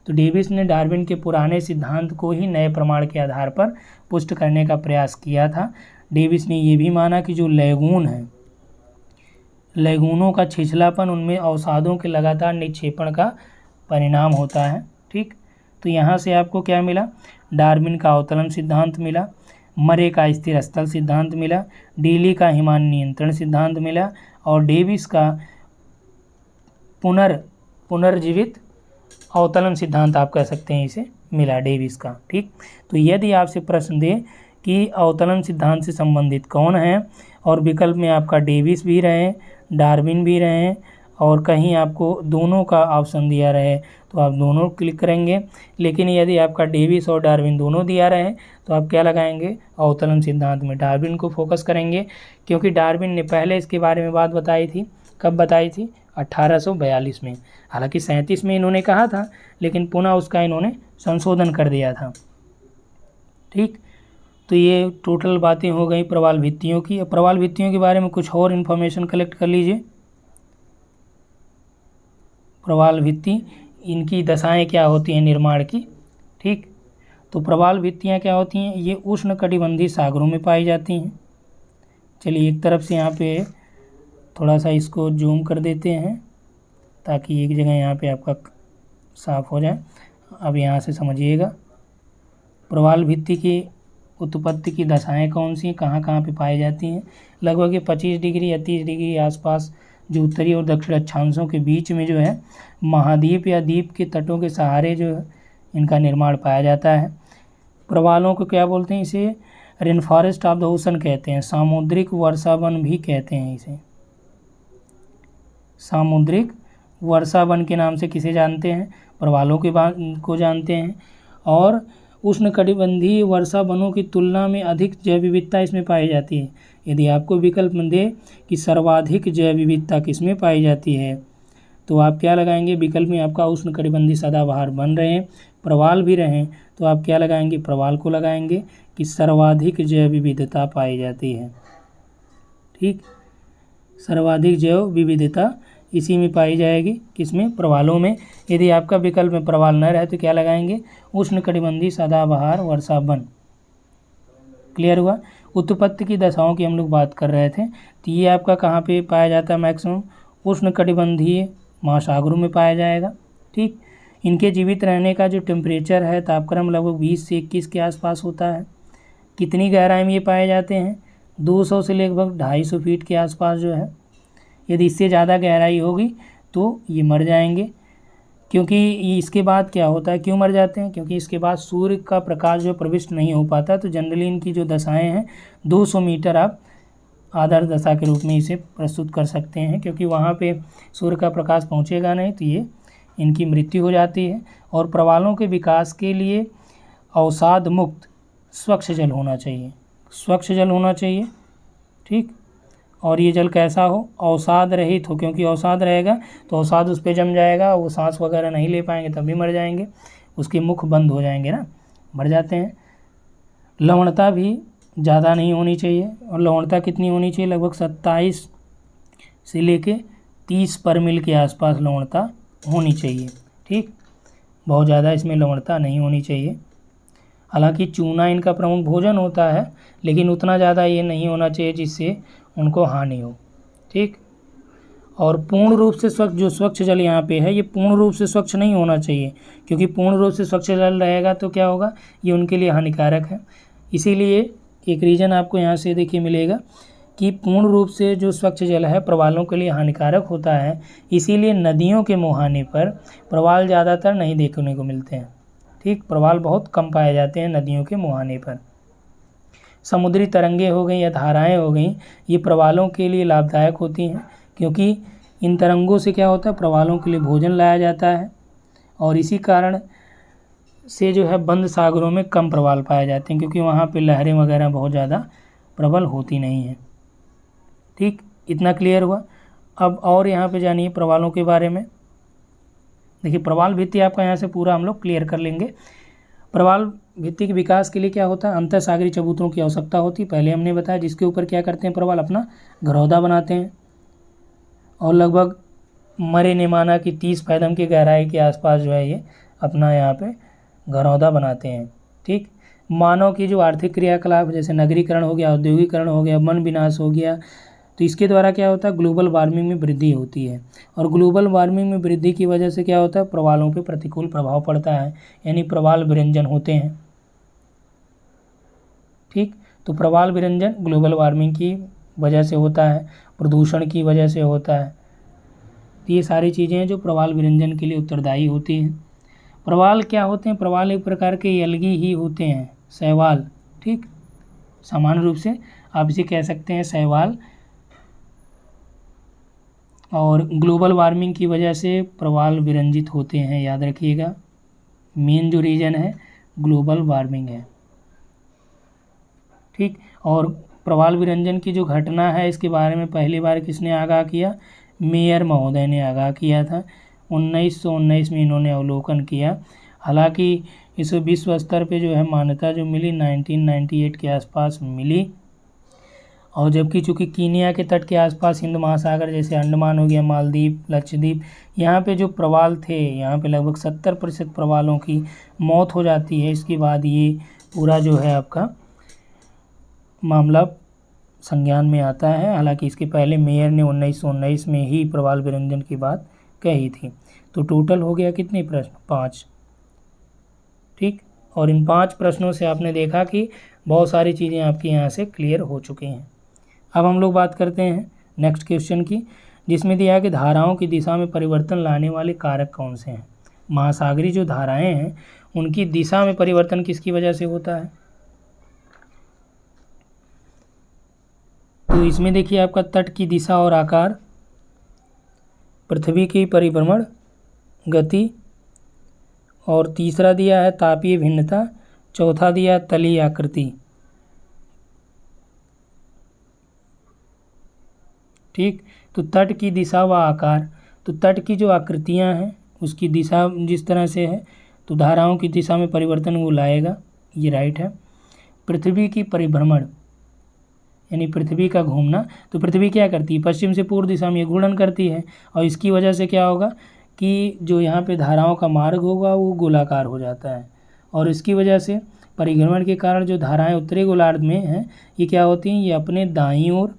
तो डेविस ने डार्विन के पुराने सिद्धांत को ही नए प्रमाण के आधार पर पुष्ट करने का प्रयास किया था। डेविस ने ये भी माना कि जो लैगून है, लैगूनों का छिछलापन उनमें अवसादों के लगातार निक्षेपण का परिणाम होता है। ठीक, तो यहाँ से आपको क्या मिला, डार्विन का अवतलन सिद्धांत मिला, मरे का स्थिर स्थल सिद्धांत मिला, डेली का हिमानी नियंत्रण सिद्धांत मिला और डेविस का पुनर्जीवित अवतलन सिद्धांत आप कह सकते हैं इसे मिला, डेविस का। ठीक, तो यदि आपसे प्रश्न दे कि अवतलन सिद्धांत से संबंधित कौन है और विकल्प में आपका डेविस भी रहे, डार्विन भी रहे और कहीं आपको दोनों का ऑप्शन दिया रहे तो आप दोनों क्लिक करेंगे। लेकिन यदि आपका डेविस और डार्विन दोनों दिया रहे तो आप क्या लगाएंगे, अवतलन सिद्धांत में डार्विन को फोकस करेंगे, क्योंकि डार्विन ने पहले इसके बारे में बात बताई थी। कब बताई थी, 1842 में। हालांकि 37 में इन्होंने कहा था, लेकिन पुनः उसका इन्होंने संशोधन कर दिया था। ठीक, तो ये टोटल बातें हो गई प्रवाल भित्तियों की। प्रवाल भित्तियों के बारे में कुछ और इन्फॉर्मेशन कलेक्ट कर लीजिए। प्रवाल भित्ति, इनकी दशाएं क्या होती हैं निर्माण की। ठीक, तो प्रवाल भित्तियाँ क्या होती हैं, ये उष्णकटिबंधीय सागरों में पाई जाती हैं। चलिए एक तरफ से यहाँ पे थोड़ा सा इसको जूम कर देते हैं ताकि एक जगह यहाँ पे आपका साफ हो जाए। अब यहाँ से समझिएगा प्रवाल भित्ति की उत्पत्ति की दशाएं कौन सी, कहाँ कहाँ पे पाई जाती हैं। लगभग ये 25 डिग्री या 30 डिग्री के आसपास जो उत्तरी और दक्षिण अक्षांशों के बीच में जो है महाद्वीप या द्वीप के तटों के सहारे जो है इनका निर्माण पाया जाता है। प्रवालों को क्या बोलते हैं, इसे rain forest of the ocean कहते हैं, सामुद्रिक वर्षा वन भी कहते हैं इसे। सामुद्रिक वर्षा वन के नाम से किसे जानते हैं, प्रवालों के को जानते हैं। और उष्णकटिबंधीय वर्षा वनों की तुलना में अधिक जैव विविधता इसमें पाई जाती है। यदि आपको विकल्प में दे कि सर्वाधिक जैव विविधता किसमें पाई जाती है तो आप क्या लगाएंगे, विकल्प में आपका उष्णकटिबंधीय सदाबहार वन रहे, प्रवाल भी रहें तो आप क्या लगाएंगे, प्रवाल को लगाएंगे कि सर्वाधिक जैव विविधता पाई जाती है। ठीक, सर्वाधिक जैव विविधता इसी में पाई जाएगी, किसमें, प्रवालों में। यदि आपका विकल्प में प्रवाल न रहे तो क्या लगाएंगे, उष्णकटिबंधीय सदाबहार वर्षा वन। क्लियर हुआ। उत्पत्ति की दशाओं की हम लोग बात कर रहे थे, तो ये आपका कहाँ पे पाया जाता है, मैक्सिमम उष्णकटिबंधीय महासागरों में पाया जाएगा। ठीक, इनके जीवित रहने का जो टेम्परेचर है, तापक्रम लगभग 20 से 21 के आसपास होता है। कितनी गहराई में ये पाए जाते हैं, 200 से लगभग 250 फीट के आसपास जो है। यदि इससे ज़्यादा गहराई होगी तो ये मर जाएंगे, क्योंकि इसके बाद क्या होता है, क्यों मर जाते हैं, क्योंकि इसके बाद सूर्य का प्रकाश जो प्रविष्ट नहीं हो पाता। तो जनरली इनकी जो दशाएं हैं 200 मीटर आप आदर्श दशा के रूप में इसे प्रस्तुत कर सकते हैं, क्योंकि वहाँ पे सूर्य का प्रकाश पहुँचेगा नहीं तो ये इनकी मृत्यु हो जाती है। और प्रवालों के विकास के लिए अवसाद मुक्त स्वच्छ जल होना चाहिए, स्वच्छ जल होना चाहिए। ठीक, और ये जल कैसा हो, अवसाद रहित हो, क्योंकि अवसाद रहेगा तो अवसाद उस पर जम जाएगा, वो सांस वगैरह नहीं ले पाएंगे, तब भी मर जाएंगे, उसके मुख बंद हो जाएंगे ना, मर जाते हैं। लवणता भी ज़्यादा नहीं होनी चाहिए, और लवणता कितनी होनी चाहिए, लगभग 27 से लेके 30 परमिल के आसपास लवणता होनी चाहिए। ठीक, बहुत ज़्यादा इसमें लवणता नहीं होनी चाहिए। हालांकि चूना इनका प्रमुख भोजन होता है, लेकिन उतना ज़्यादा ये नहीं होना चाहिए जिससे उनको हानि हो। ठीक, और पूर्ण रूप से स्वच्छ, जो स्वच्छ जल यहाँ पे है ये पूर्ण रूप से स्वच्छ नहीं होना चाहिए, क्योंकि पूर्ण रूप से स्वच्छ जल रहेगा तो क्या होगा, ये उनके लिए हानिकारक है। इसीलिए एक रीज़न आपको यहाँ से देखिए मिलेगा कि पूर्ण रूप से जो स्वच्छ जल है प्रवालों के लिए हानिकारक होता है, इसीलिए नदियों के मुहाने पर प्रवाल ज़्यादातर नहीं देखने को मिलते हैं। ठीक, प्रवाल बहुत कम पाए जाते हैं नदियों के मुहाने पर। समुद्री तरंगे हो गई या धाराएं हो गई, ये प्रवालों के लिए लाभदायक होती हैं, क्योंकि इन तरंगों से क्या होता है, प्रवालों के लिए भोजन लाया जाता है, और इसी कारण से जो है बंद सागरों में कम प्रवाल पाए जाते हैं, क्योंकि वहाँ पे लहरें वगैरह बहुत ज़्यादा प्रबल होती नहीं हैं। ठीक, इतना क्लियर हुआ। अब और यहाँ पे जानिए प्रवालों के बारे में। देखिए, प्रवाल भित्ति आपका यहाँ से पूरा हम लोग क्लियर कर लेंगे। प्रवाल भित्ति के विकास के लिए क्या होता है, अंतर सागरीय चबूतरों की आवश्यकता होती है, पहले हमने बताया, जिसके ऊपर क्या करते हैं प्रवाल अपना घरौदा बनाते हैं, और लगभग मरे ने माना कि 30 पैदम की गहराई के आसपास जो है ये अपना यहाँ पे घरौदा बनाते हैं। ठीक, मानव की जो आर्थिक क्रियाकलाप, जैसे नगरीकरण हो गया, औद्योगिकरण हो गया, वन विनाश हो गया, तो इसके द्वारा क्या होता है, ग्लोबल वार्मिंग में वृद्धि होती है, और ग्लोबल वार्मिंग में वृद्धि की वजह से क्या होता है, प्रवालों पे प्रतिकूल प्रभाव पड़ता है, यानी प्रवाल विरंजन होते हैं। ठीक, तो प्रवाल विरंजन ग्लोबल वार्मिंग की वजह से होता है, प्रदूषण की वजह से होता है। तो ये सारी चीज़ें हैं जो प्रवाल विरंजन के लिए उत्तरदायी होती हैं। प्रवाल क्या होते हैं, प्रवाल एक प्रकार के एल्गी ही होते हैं, शैवाल। ठीक, सामान्य रूप से आप इसे कह सकते हैं शैवाल, और ग्लोबल वार्मिंग की वजह से प्रवाल विरंजित होते हैं, याद रखिएगा। मेन जो रीज़न है ग्लोबल वार्मिंग है। ठीक, और प्रवाल विरंजन की जो घटना है इसके बारे में पहली बार किसने आगाह किया, मेयर महोदय ने आगाह किया था। 1919 में इन्होंने अवलोकन किया। हालांकि इस विश्व स्तर पे जो है मान्यता जो मिली 1998 के आसपास मिली, और जबकि चूँकि कीनिया के तट के आसपास हिंद महासागर, जैसे अंडमान हो गया, मालदीव, लक्षद्वीप, यहाँ पे जो प्रवाल थे, यहाँ पे लगभग 70% प्रवालों की मौत हो जाती है। इसके बाद ये पूरा जो है आपका मामला संज्ञान में आता है। हालांकि इसके पहले मेयर ने 1919 में ही प्रवाल विरंजन की बात कही थी। तो टोटल हो गया कितने प्रश्न, 5। ठीक, और इन 5 प्रश्नों से आपने देखा कि बहुत सारी चीज़ें आपकी यहाँ से क्लियर हो चुकी हैं। अब हम लोग बात करते हैं नेक्स्ट क्वेश्चन की, जिसमें दिया है कि धाराओं की दिशा में परिवर्तन लाने वाले कारक कौन से हैं। महासागरीय जो धाराएं हैं उनकी दिशा में परिवर्तन किसकी वजह से होता है, तो इसमें देखिए आपका तट की दिशा और आकार, पृथ्वी की परिभ्रमण गति, और तीसरा दिया है तापीय भिन्नता, चौथा दिया तलीय आकृति। ठीक, तो तट की दिशा व आकार, तो तट की जो आकृतियां हैं उसकी दिशा जिस तरह से है, तो धाराओं की दिशा में परिवर्तन वो लाएगा, ये राइट है। पृथ्वी की परिभ्रमण यानी पृथ्वी का घूमना, तो पृथ्वी क्या करती है, पश्चिम से पूर्व दिशा में ये घूर्णन करती है, और इसकी वजह से क्या होगा कि जो यहाँ पे धाराओं का मार्ग होगा वो गोलाकार हो जाता है, और इसकी वजह से परिभ्रमण के कारण जो धाराएं उत्तरी गोलार्ध में हैं ये क्या होती हैं, ये अपने दाईं ओर,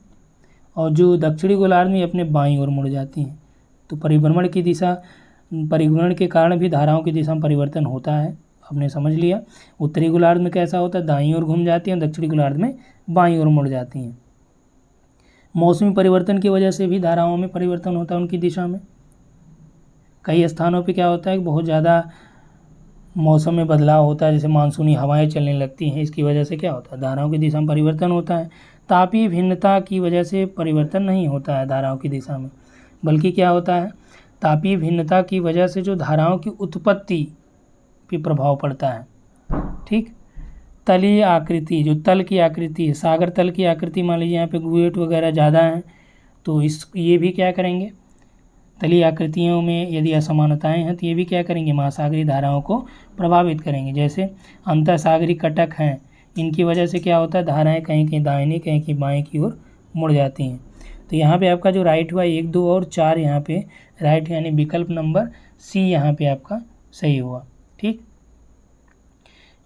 और जो दक्षिणी गोलार्ध में अपने बाईं ओर मुड़ जाती हैं। तो परिभ्रमण के कारण भी धाराओं की दिशा में परिवर्तन होता है, आपने समझ लिया। उत्तरी गोलार्ध में कैसा होता है, दाईं ओर घूम जाती हैं, दक्षिणी गोलार्ध में बाईं ओर मुड़ जाती हैं। मौसमी परिवर्तन की वजह से भी धाराओं में परिवर्तन होता है उनकी दिशा में। कई स्थानों पे क्या होता है कि बहुत ज़्यादा मौसम में बदलाव होता है, जैसे मानसूनी हवाएं चलने लगती हैं, इसकी वजह से क्या होता है, धाराओं की दिशा में परिवर्तन होता है। तापीय भिन्नता की वजह से परिवर्तन नहीं होता है धाराओं की दिशा में, बल्कि क्या होता है, तापीय भिन्नता की वजह से जो धाराओं की उत्पत्ति पे प्रभाव पड़ता है। ठीक, तलीय आकृति, जो तल की आकृति है, सागर तल की आकृति, मान लीजिए यहाँ पे गुएट वगैरह ज़्यादा हैं, तो ये भी क्या करेंगे, तलीय आकृतियों में यदि असमानताएं हैं तो ये भी क्या करेंगे, महासागरीय धाराओं को प्रभावित करेंगे। जैसे अंतःसागरीय कटक हैं, इनकी वजह से क्या होता है, धाराएं कहीं कहीं दाहिनी कहीं कहीं बाएं की ओर मुड़ जाती हैं। तो यहाँ पे आपका जो राइट हुआ 1, 2 और 4 यहाँ पे राइट, यानी विकल्प नंबर सी यहाँ पे आपका सही हुआ। ठीक,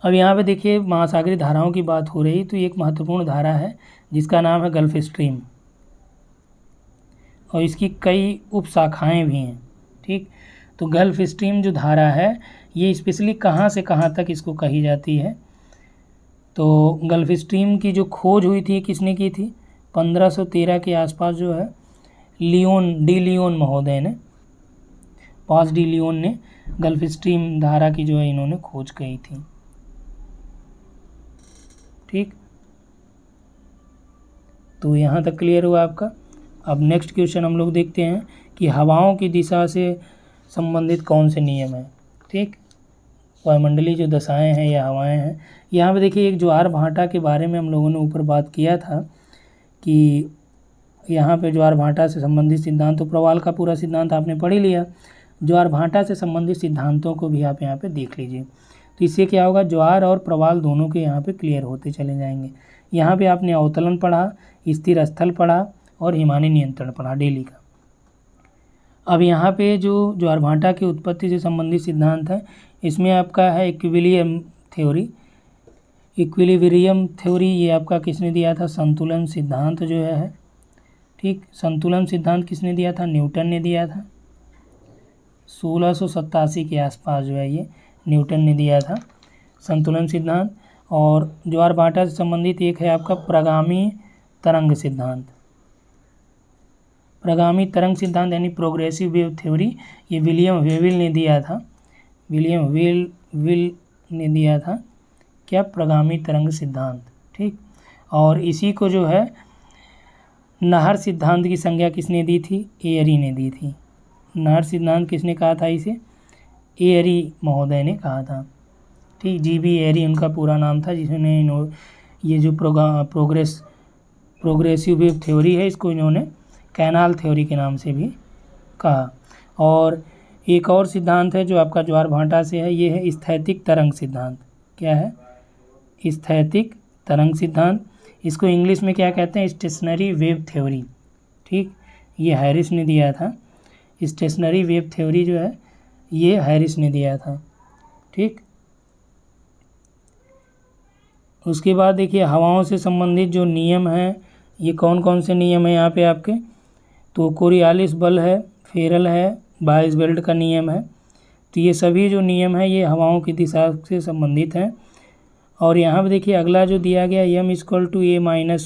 अब यहाँ पे देखिए महासागरीय धाराओं की बात हो रही, तो एक महत्वपूर्ण धारा है जिसका नाम है गल्फ स्ट्रीम, और इसकी कई उप शाखाएँ भी हैं। ठीक, तो गल्फ स्ट्रीम जो धारा है ये स्पेशली कहाँ से कहाँ तक इसको कही जाती है, तो गल्फ स्ट्रीम की जो खोज हुई थी किसने की थी, 1513 के आसपास जो है डी लियोन महोदय ने, पॉस डी लियोन ने गल्फ स्ट्रीम धारा की जो है इन्होंने खोज की थी। ठीक, तो यहाँ तक क्लियर हुआ आपका। अब नेक्स्ट क्वेश्चन हम लोग देखते हैं कि हवाओं की दिशा से संबंधित कौन से नियम हैं। ठीक, वायुमंडलीय जो दशाएं हैं या हवाएं हैं, यहाँ पे देखिए एक ज्वार भाटा के बारे में हम लोगों ने ऊपर बात किया था कि यहाँ पे ज्वार भाटा से संबंधित सिद्धांत, तो प्रवाल का पूरा सिद्धांत आपने पढ़ ही लिया, ज्वार भाटा से संबंधित सिद्धांतों को भी आप यहाँ पे देख लीजिए। तो इससे क्या होगा, ज्वार और प्रवाल दोनों के यहाँ पे क्लियर होते चले जाएंगे। यहाँ पे आपने अवतलन पढ़ा, स्थिर स्थल पढ़ा और हिमानी नियंत्रण पढ़ा डेली का। अब यहाँ पे जो ज्वार भाटा की उत्पत्ति से संबंधित सिद्धांत है, इसमें आपका है इक्विलिब्रियम थ्योरी, ये आपका किसने दिया था, संतुलन सिद्धांत जो है। ठीक, संतुलन सिद्धांत किसने दिया था, न्यूटन ने दिया था, 1687 के आसपास जो है ये न्यूटन ने दिया था संतुलन सिद्धांत। और ज्वार भाटा से संबंधित एक है आपका प्रगामी तरंग सिद्धांत। प्रगामी तरंग सिद्धांत यानी प्रोग्रेसिव वेव थ्योरी, ये विलियम वेविल ने दिया था, विलियम विल ने दिया था क्या, प्रगामी तरंग सिद्धांत। ठीक, और इसी को जो है नहर सिद्धांत की संज्ञा किसने दी थी, एयरी ने दी थी। नहर सिद्धांत किसने कहा था, इसे एयरी महोदय ने कहा था। ठीक, जीबी एयरी उनका पूरा नाम था, जिन्होंने ये जो प्रोग्रेसिव वेव थ्योरी है इसको इन्होंने कैनाल थ्योरी के नाम से भी कहा। और एक और सिद्धांत है जो आपका ज्वार भाटा से है, ये है स्थैतिक तरंग सिद्धांत। क्या है, स्थैतिक तरंग सिद्धांत, इसको इंग्लिश में क्या कहते हैं, स्टेशनरी वेव थ्योरी। ठीक, ये हैरिस ने दिया था, स्टेशनरी वेव थ्योरी जो है ये हैरिस ने दिया था। ठीक, उसके बाद देखिए हवाओं से संबंधित जो नियम हैं, ये कौन कौन से नियम हैं यहाँ पे आपके, तो कोरियालिस बल है, फेरल है, बाइसबेल्ट का नियम है। तो ये सभी जो नियम हैं ये हवाओं की दिशा से संबंधित हैं। और यहाँ पे देखिए अगला जो दिया गया m = a -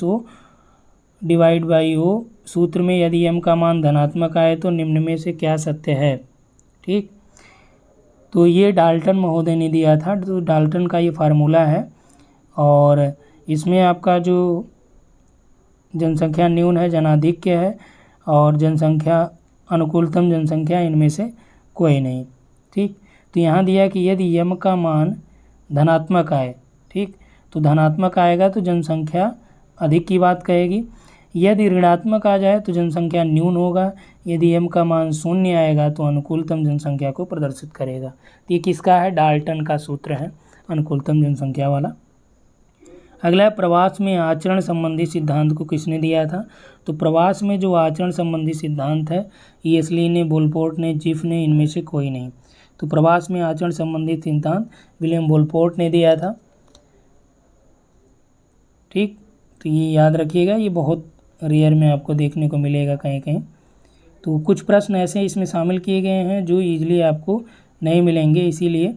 o divide by o, सूत्र में यदि m का मान धनात्मक आए तो निम्न में से क्या सत्य है। ठीक, तो ये डाल्टन महोदय ने दिया था, तो डाल्टन का ये फार्मूला है। और इसमें आपका जो जनसंख्या न्यून है, जनाधिक्य है, और जनसंख्या अनुकूलतम जनसंख्या, इनमें से कोई नहीं। ठीक, तो यहाँ दिया कि यदि m का मान धनात्मक आए, ठीक, तो धनात्मक आएगा तो जनसंख्या अधिक की बात कहेगी, यदि ऋणात्मक आ जाए तो जनसंख्या न्यून होगा, यदि m का मान 0 आएगा तो अनुकूलतम जनसंख्या को प्रदर्शित करेगा। तो ये किसका है? डाल्टन का सूत्र है अनुकूलतम जनसंख्या वाला। अगला है प्रवास में आचरण संबंधी सिद्धांत को किसने दिया था? तो प्रवास में जो आचरण संबंधी सिद्धांत है, ईएसली ने, वोल्पोर्ट ने, जिफ ने, इनमें से कोई नहीं। तो प्रवास में आचरण संबंधी सिद्धांत विलियम वोल्पोर्ट ने दिया था। ठीक, तो ये याद रखिएगा, ये बहुत रेयर में आपको देखने को मिलेगा कहीं कहीं। तो कुछ प्रश्न ऐसे इसमें शामिल किए गए हैं जो ईजिली आपको नहीं मिलेंगे, इसीलिए।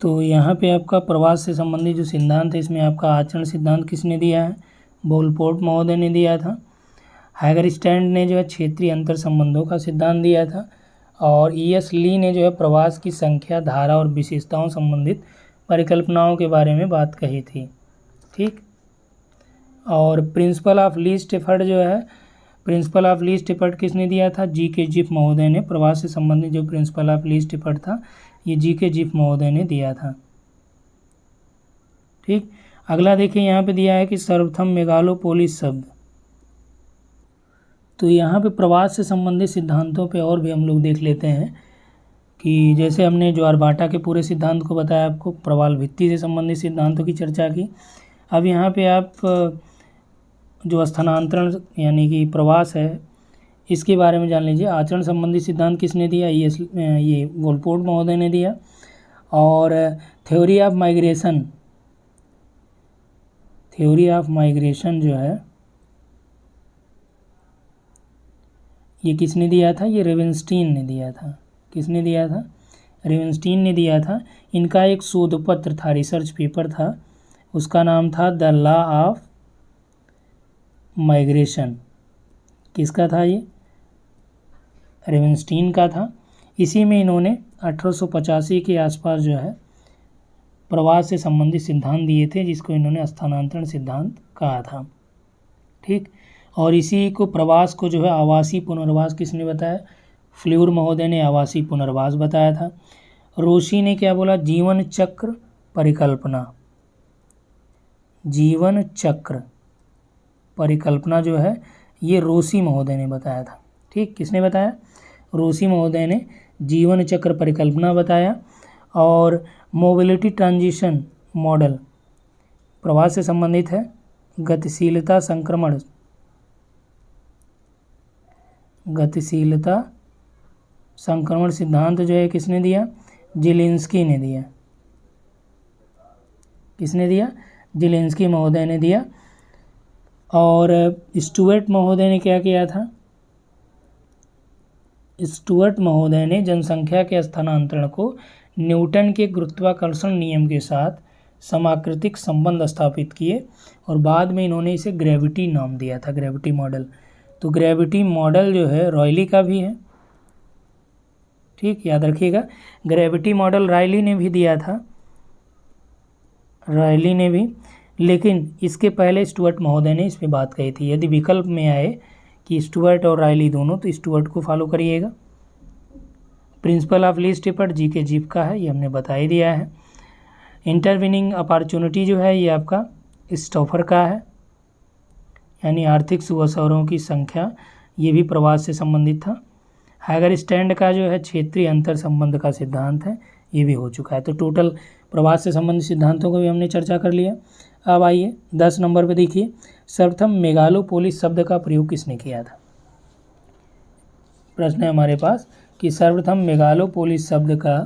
तो यहाँ पे आपका प्रवास से संबंधित जो सिद्धांत है, इसमें आपका आचरण सिद्धांत किसने दिया है? वोल्पोर्ट महोदय ने दिया था। हैगरस्टैंड ने जो है क्षेत्रीय अंतर संबंधों का सिद्धांत दिया था। और ई.एस. ली ने जो है प्रवास की संख्या, धारा और विशेषताओं संबंधित परिकल्पनाओं के बारे में बात कही थी। ठीक, और प्रिंसिपल ऑफ लीस्ट एफर्ट जो है, प्रिंसिपल ऑफ लीस्ट एफर्ट किसने दिया था? जी.के. जिफ महोदय ने। प्रवास से संबंधित जो प्रिंसिपल ऑफ लीस्ट एफर्ट था, ये जी.के. जिफ महोदय ने दिया था। ठीक, अगला देखिए, यहाँ पे दिया है कि सर्वप्रथम मेगालोपोलिस शब्द। तो यहाँ पे प्रवास से संबंधित सिद्धांतों पे और भी हम लोग देख लेते हैं कि जैसे हमने ज्वारभाटा के पूरे सिद्धांत को बताया आपको, प्रवाल भित्ति से संबंधित सिद्धांतों की चर्चा की। अब यहाँ पे आप जो स्थानांतरण यानी कि प्रवास है, इसके बारे में जान लीजिए। आचरण संबंधी सिद्धांत किसने दिया? ये वोल्पोर्ट महोदय ने दिया। और theory of migration, theory of migration जो है, ये किसने दिया था? ये रेवेनस्टीन ने दिया था। किसने दिया था? रेवेनस्टीन ने दिया था। इनका एक शोध पत्र था, रिसर्च पेपर था, उसका नाम था द लॉ ऑफ माइग्रेशन। किसका था? ये रेवेनस्टीन का था। इसी में इन्होंने 1885 के आसपास जो है प्रवास से संबंधित सिद्धांत दिए थे, जिसको इन्होंने स्थानांतरण सिद्धांत कहा था। ठीक, और इसी को प्रवास को जो है आवासीय पुनर्वास किसने बताया? फ्लूर महोदय ने आवासीय पुनर्वास बताया था। रोशी ने क्या बोला? जीवन चक्र परिकल्पना। जीवन चक्र परिकल्पना जो है, ये रोशी महोदय ने बताया था। ठीक, किसने बताया? रोशी महोदय ने जीवन चक्र परिकल्पना बताया। और मोबिलिटी ट्रांजिशन मॉडल प्रवास से संबंधित है। गतिशीलता संक्रमण, गतिशीलता संक्रमण सिद्धांत जो है किसने दिया? जेलिंस्की ने दिया। किसने दिया? जेलिंस्की महोदय ने दिया। और स्टुअर्ट महोदय ने क्या किया था? स्टुअर्ट महोदय ने जनसंख्या के स्थानांतरण को न्यूटन के गुरुत्वाकर्षण नियम के साथ समाकृतिक संबंध स्थापित किए, और बाद में इन्होंने इसे ग्रेविटी नाम दिया था, ग्रेविटी मॉडल। तो ग्रेविटी मॉडल जो है रॉयली का भी है। ठीक, याद रखिएगा, ग्रेविटी मॉडल रायली ने भी दिया था, रायली ने भी, लेकिन इसके पहले स्टुअर्ट महोदय ने इस पर बात कही थी। यदि विकल्प में आए कि स्टुअर्ट और रायली दोनों, तो स्टुअर्ट को फॉलो करिएगा। Principle of least effort GK. GIF का है, ये हमने बता ही दिया है। इंटरविनिंग अपॉर्चुनिटी जो है, ये आपका स्टॉफर का है, यानी आर्थिक शुभ अवसरों की संख्या, ये भी प्रवास से संबंधित था। हैगरस्टैंड का जो है क्षेत्रीय अंतर संबंध का सिद्धांत है, ये भी हो चुका है। तो टोटल प्रवास से संबंधित सिद्धांतों को भी हमने चर्चा कर लिया। अब आइए 10 नंबर पे देखिए, सर्वप्रथम मेगालोपोलिस शब्द का प्रयोग किसने किया था? प्रश्न है हमारे पास कि सर्वप्रथम मेगालोपोलिस शब्द का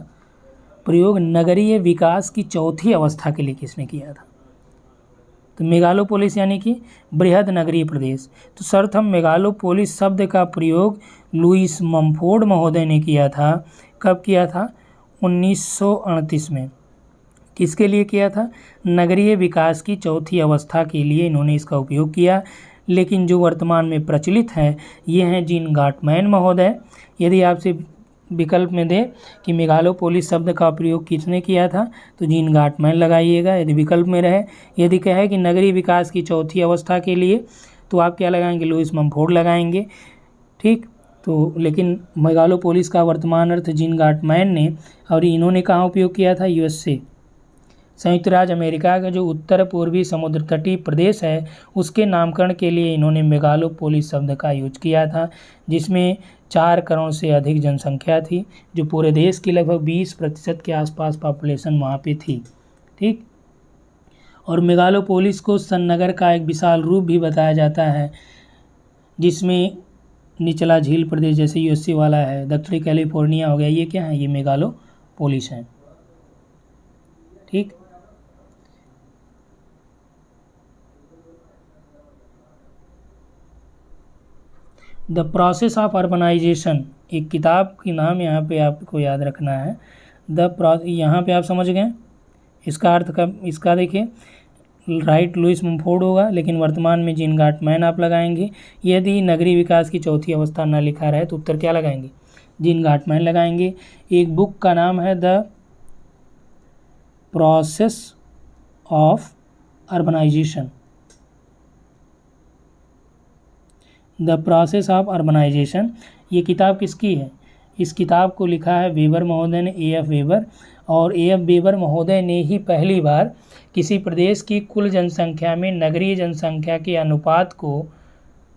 प्रयोग नगरीय विकास की चौथी अवस्था के लिए किसने किया था? तो मेगालोपोलिस यानी कि बृहद नगरीय प्रदेश। तो सर्वप्रथम मेगालोपोलिस शब्द का प्रयोग लुईस मम्फोर्ड महोदय ने किया था। कब किया था? 1938 में। किसके लिए किया था? नगरीय विकास की चौथी अवस्था के लिए इन्होंने इसका उपयोग किया। लेकिन जो वर्तमान में प्रचलित है, ये हैं जीन गाटमैन महोदय। यदि आपसे विकल्प में दे कि मेगालोपोलिस शब्द का प्रयोग किसने किया था, तो जीन गाटमैन लगाइएगा यदि विकल्प में रहे। यदि कहे कि नगरीय विकास की चौथी अवस्था के लिए, तो आप क्या लगाएंगे? लुईस मम्फोर्ड लगाएंगे। ठीक, तो लेकिन मेगालोपोलिस का वर्तमान अर्थ जीन गाटमैन ने, और इन्होंने कहाँ उपयोग किया था? यूएसए। संयुक्त राज्य अमेरिका का जो उत्तर पूर्वी समुद्र तटीय प्रदेश है उसके नामकरण के लिए इन्होंने मेगालोपोलिस शब्द का यूज किया था, जिसमें 4 करोड़ से अधिक जनसंख्या थी, जो पूरे देश की लगभग 20% के आसपास पॉपुलेशन वहाँ पे थी। ठीक। और मेगालोपोलिस को सन्नगर का एक विशाल रूप भी बताया जाता है, जिसमें निचला झील प्रदेश जैसे यूएसए वाला है, दक्षिणी कैलिफोर्निया हो गया, ये क्या है, ये मेगालोपोलिस है। ठीक। द प्रोसेस ऑफ अर्बनाइजेशन, एक किताब की नाम यहाँ पे आपको याद रखना है। यहाँ पे आप समझ गए इसका अर्थ का, इसका देखिए राइट लुईस मम्फोर्ड होगा, लेकिन वर्तमान में जीन गार्टमैन आप लगाएंगे। यदि नगरीय विकास की चौथी अवस्था न लिखा रहे तो उत्तर क्या लगाएंगे, जीन गार्टमैन लगाएंगे। एक बुक का नाम है the process of urbanisation, the process of urbanisation. ये किताब किसकी है, इस किताब को लिखा है वेबर महोदय ने, A.F. वेबर। और A.F. वेबर महोदय ने ही पहली बार किसी प्रदेश की कुल जनसंख्या में नगरीय जनसंख्या के अनुपात को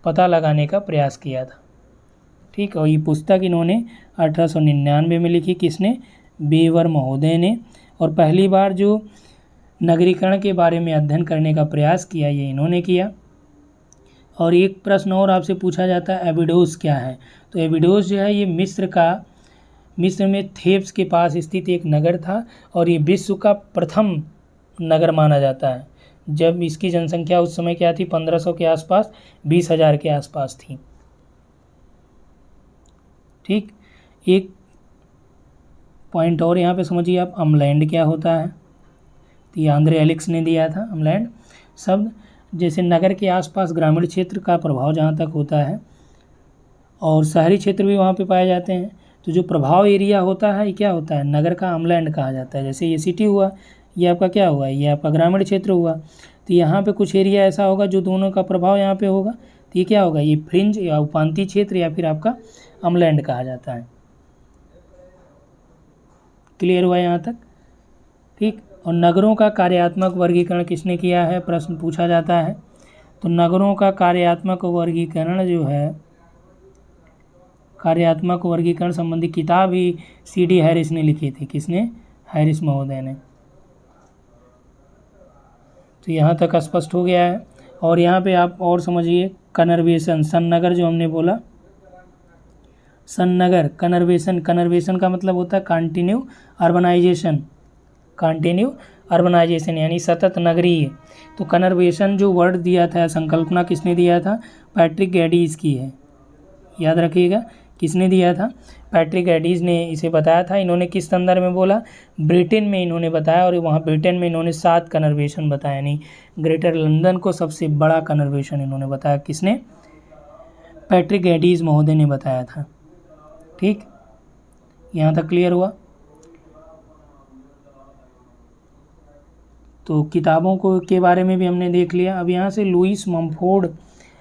पता लगाने का प्रयास किया था। ठीक। और ये पुस्तक इन्होंने 1899 में लिखी, किसने, वेबर महोदय ने। और पहली बार जो नगरीकरण के बारे में अध्ययन करने का प्रयास किया ये इन्होंने किया। और एक प्रश्न और आपसे पूछा जाता है, एबिडोस क्या है। तो एबिडोस जो है ये मिस्र में थेब्स के पास स्थित एक नगर था, और ये विश्व का प्रथम नगर माना जाता है। जब इसकी जनसंख्या उस समय क्या थी, 1500 के आसपास, 20,000 के आसपास थी। ठीक। एक पॉइंट और यहाँ पे समझिए आप, अमलैंड क्या होता है। तो ये आंद्रे एलिक्स ने दिया था। अमलैंड शब्द जैसे नगर के आसपास ग्रामीण क्षेत्र का प्रभाव जहाँ तक होता है, और शहरी क्षेत्र भी वहाँ पे पाए जाते हैं। तो जो प्रभाव एरिया होता है ये क्या होता है, नगर का अमलैंड कहा जाता है। जैसे ये सिटी हुआ, ये आपका क्या हुआ, ये आपका ग्रामीण क्षेत्र हुआ। तो यहाँ पे कुछ एरिया ऐसा होगा जो दोनों का प्रभाव यहाँ पे होगा, तो ये क्या होगा, ये फ्रिंज या उपांती क्षेत्र या फिर आपका अमलैंड कहा जाता है। क्लियर हुआ यहाँ तक। ठीक। और नगरों का कार्यात्मक वर्गीकरण किसने किया है, प्रश्न पूछा जाता है। तो नगरों का कार्यात्मक वर्गीकरण जो है, कार्यात्मक वर्गीकरण संबंधी किताब ही C.D. हैरिस ने लिखी थी। किसने, हैरिस महोदय ने। तो यहाँ तक स्पष्ट हो गया है। और यहाँ पे आप और समझिए, कन्वर्जेशन, सन्नगर जो हमने बोला, सन्नगर, कन्वर्जेशन, कन्वर्जेशन का मतलब होता है कंटिन्यू अर्बनाइजेशन, कंटिन्यू अर्बनाइजेशन यानी सतत नगरीय। तो कन्वर्जेशन जो वर्ड दिया था, संकल्पना किसने दिया था, पैट्रिक गैडीज की है, याद रखिएगा। किसने दिया था, पैट्रिक गैडीज ने इसे बताया था। इन्होंने किस संदर्भ में बोला, ब्रिटेन में इन्होंने बताया, और वहाँ ब्रिटेन में इन्होंने 7 कन्वर्जेशन बताया, यानी ग्रेटर लंदन को सबसे बड़ा कन्वर्जेशन इन्होंने बताया। किसने, पैट्रिक गैडीज महोदय ने बताया था। ठीक। यहाँ तक क्लियर हुआ। तो किताबों को के बारे में भी हमने देख लिया। अब यहाँ से लुईस मम्फोर्ड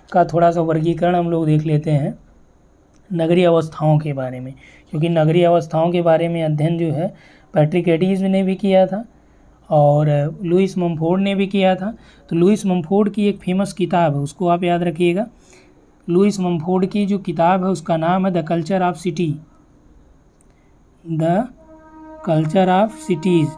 का थोड़ा सा वर्गीकरण हम लोग देख लेते हैं नगरीय अवस्थाओं के बारे में, क्योंकि नगरीय अवस्थाओं के बारे में अध्ययन जो है पैट्रिक गैडीज ने भी किया था और लुईस मम्फोर्ड ने भी किया था। तो लुईस मम्फोर्ड की एक फेमस किताब है, उसको आप याद रखिएगा। लुईस मम्फोर्ड की जो किताब है उसका नाम है the culture of city, the culture of cities.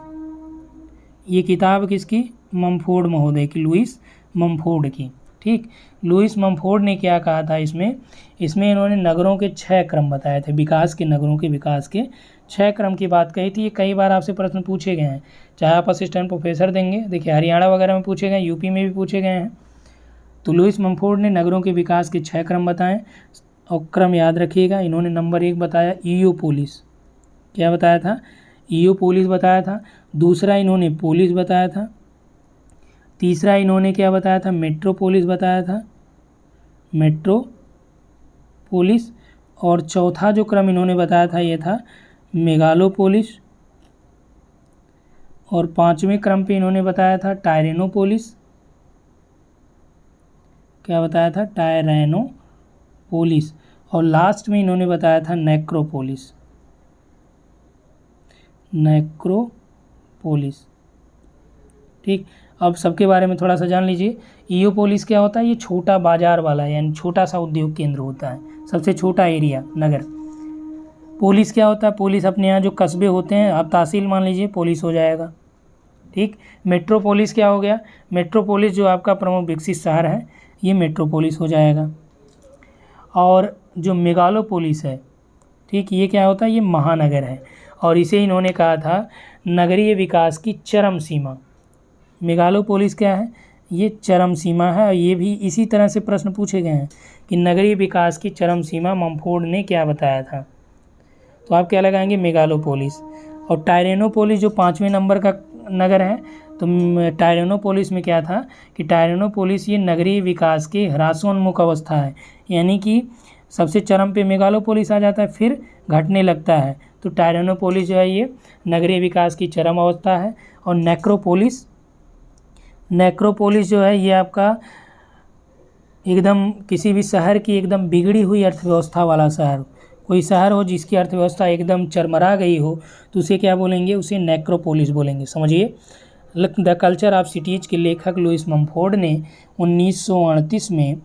ये किताब किसकी, मम्फोर्ड महोदय की, लुईस मम्फोर्ड की। ठीक। लुईस मम्फोर्ड ने क्या कहा था इसमें इन्होंने नगरों के 6 क्रम बताए थे, विकास के, नगरों के विकास के 6 क्रम की बात कही थी। ये कई बार आपसे प्रश्न पूछे गए हैं, चाहे आप असिस्टेंट प्रोफेसर देंगे, देखिए हरियाणा वगैरह में पूछे गए, यूपी में भी पूछे गए हैं। तो लुईस मम्फोर्ड ने नगरों के विकास के 6 क्रम बताएं, और क्रम याद रखिएगा। इन्होंने नंबर 1 बताया ईओपोलिस, क्या बताया था, ईओपोलिस बताया था। दूसरा इन्होंने पोलिस बताया था। तीसरा इन्होंने क्या बताया था, मेट्रोपोलिस बताया था, मेट्रोपोलिस। और चौथा जो क्रम इन्होंने बताया था ये था मेगालोपोलिस। और 5वें क्रम पे इन्होंने बताया था टायरेनोपोलिस, क्या बताया था, टायरेनोपोलिस। और लास्ट में इन्होंने बताया था नेक्रोपोलिस, नेक्रोपोलिस। ठीक, अब सबके बारे में थोड़ा सा जान लीजिए। ईओपोलिस क्या होता है? ये छोटा बाजार वाला यानी छोटा सा उद्योग केंद्र होता है, सबसे छोटा एरिया नगर। पोलिस क्या होता है? पोलिस अपने यहाँ जो कस्बे होते हैं, अब तहसील मान लीजिए, पोलिस हो जाएगा। ठीक, मेट्रोपोलिस क्या हो गया? मेट्रोपोलिस जो आपका प्रमुख विकसित शहर है, ये मेट्रोपोलिस हो जाएगा। और जो मेगालोपोलिस है, ठीक, ये क्या होता है? ये महानगर है, और इसे इन्होंने कहा था नगरीय विकास की चरम सीमा। मेगालोपोलिस क्या है? ये चरम सीमा है, और ये भी इसी तरह से प्रश्न पूछे गए हैं कि नगरीय विकास की चरम सीमा मम्फोर्ड ने क्या बताया था। तो आप क्या लगाएंगे? मेगालोपोलिस। और टायरेनोपोलिस जो 5वें नंबर का नगर है, तो टायरेनोपोलिस में क्या था कि टायरेनोपोलिस ये नगरीय विकास की ह्रासोन्मुख अवस्था है, यानी कि सबसे चरम पे मेगालोपोलिस आ जाता है, फिर घटने लगता है। तो टायरेनोपोलिस जो है ये नगरीय विकास की चरम अवस्था है। और नेक्रोपोलिस जो है ये आपका एकदम किसी भी शहर की एकदम बिगड़ी हुई अर्थव्यवस्था वाला शहर, कोई शहर हो जिसकी अर्थव्यवस्था एकदम चरमरा गई हो, तो उसे क्या बोलेंगे? उसे नेक्रोपोलिस बोलेंगे। समझिए, द कल्चर ऑफ सिटीज के लेखक लुइस मम्फोर्ड ने 1938 में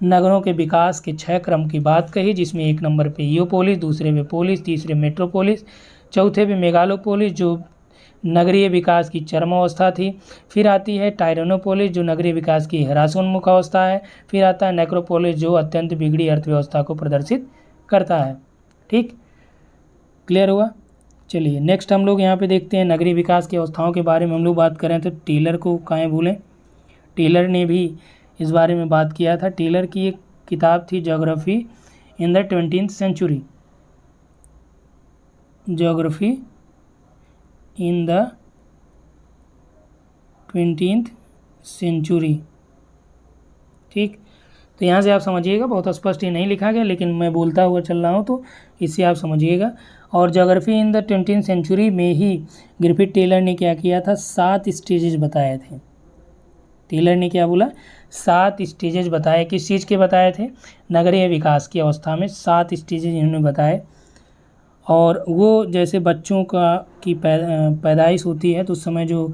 नगरों के विकास के 6 क्रम की बात कही, जिसमें 1 नंबर पे ईओपोलिस, दूसरे पे पोलिस, तीसरे मेट्रोपोलिस, चौथे पे मेगालोपोलिस जो नगरीय विकास की चरम अवस्था थी, फिर आती है टायरेनोपोलिस जो नगरीय विकास की ह्रासोन्मुख अवस्था है, फिर आता है नेक्रोपोलिस जो अत्यंत बिगड़ी अर्थव्यवस्था को प्रदर्शित करता है। ठीक, क्लियर हुआ? चलिए नेक्स्ट हम लोग यहाँ पे देखते हैं नगरीय विकास की अवस्थाओं के बारे में हम लोग बात करें तो टेलर को काहे भूलें। टेलर ने भी इस बारे में बात किया था। टेलर की एक किताब थी geography in the 20th century, geography in the 20th century. ठीक, तो यहाँ से आप समझिएगा, बहुत स्पष्ट ये नहीं लिखा गया लेकिन मैं बोलता हुआ चल रहा हूँ तो इससे आप समझिएगा। और geography in the 20th century में ही ग्रिफिथ टेलर ने क्या किया था? 7 स्टेजेस बताए थे। टेलर ने क्या बोला? 7 स्टेजेस बताए। किस चीज़ के बताए थे? नगरीय विकास की अवस्था में 7 स्टेजेस इन्होंने बताए। और वो जैसे बच्चों की पैदाइश होती है तो उस समय जो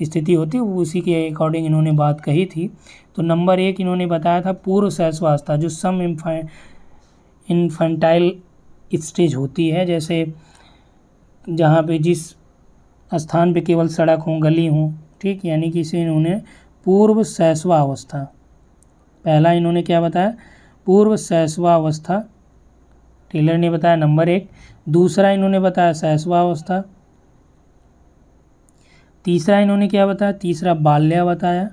स्थिति होती है वो उसी के अकॉर्डिंग इन्होंने बात कही थी। तो नंबर 1 इन्होंने बताया था पूर्व शैशवावस्था, जो सम इन्फेंटाइल स्टेज होती है, जैसे जहाँ पे जिस स्थान पे केवल सड़क हो, गली हो, ठीक, यानी कि इसे इन्होंने पूर्व शैशवावस्था, पहला इन्होंने क्या बताया? पूर्व शैशवावस्था टेलर ने बताया नंबर 1। दूसरा इन्होंने बताया शैशवावस्था। तीसरा इन्होंने क्या बताया? तीसरा बाल्या बताया,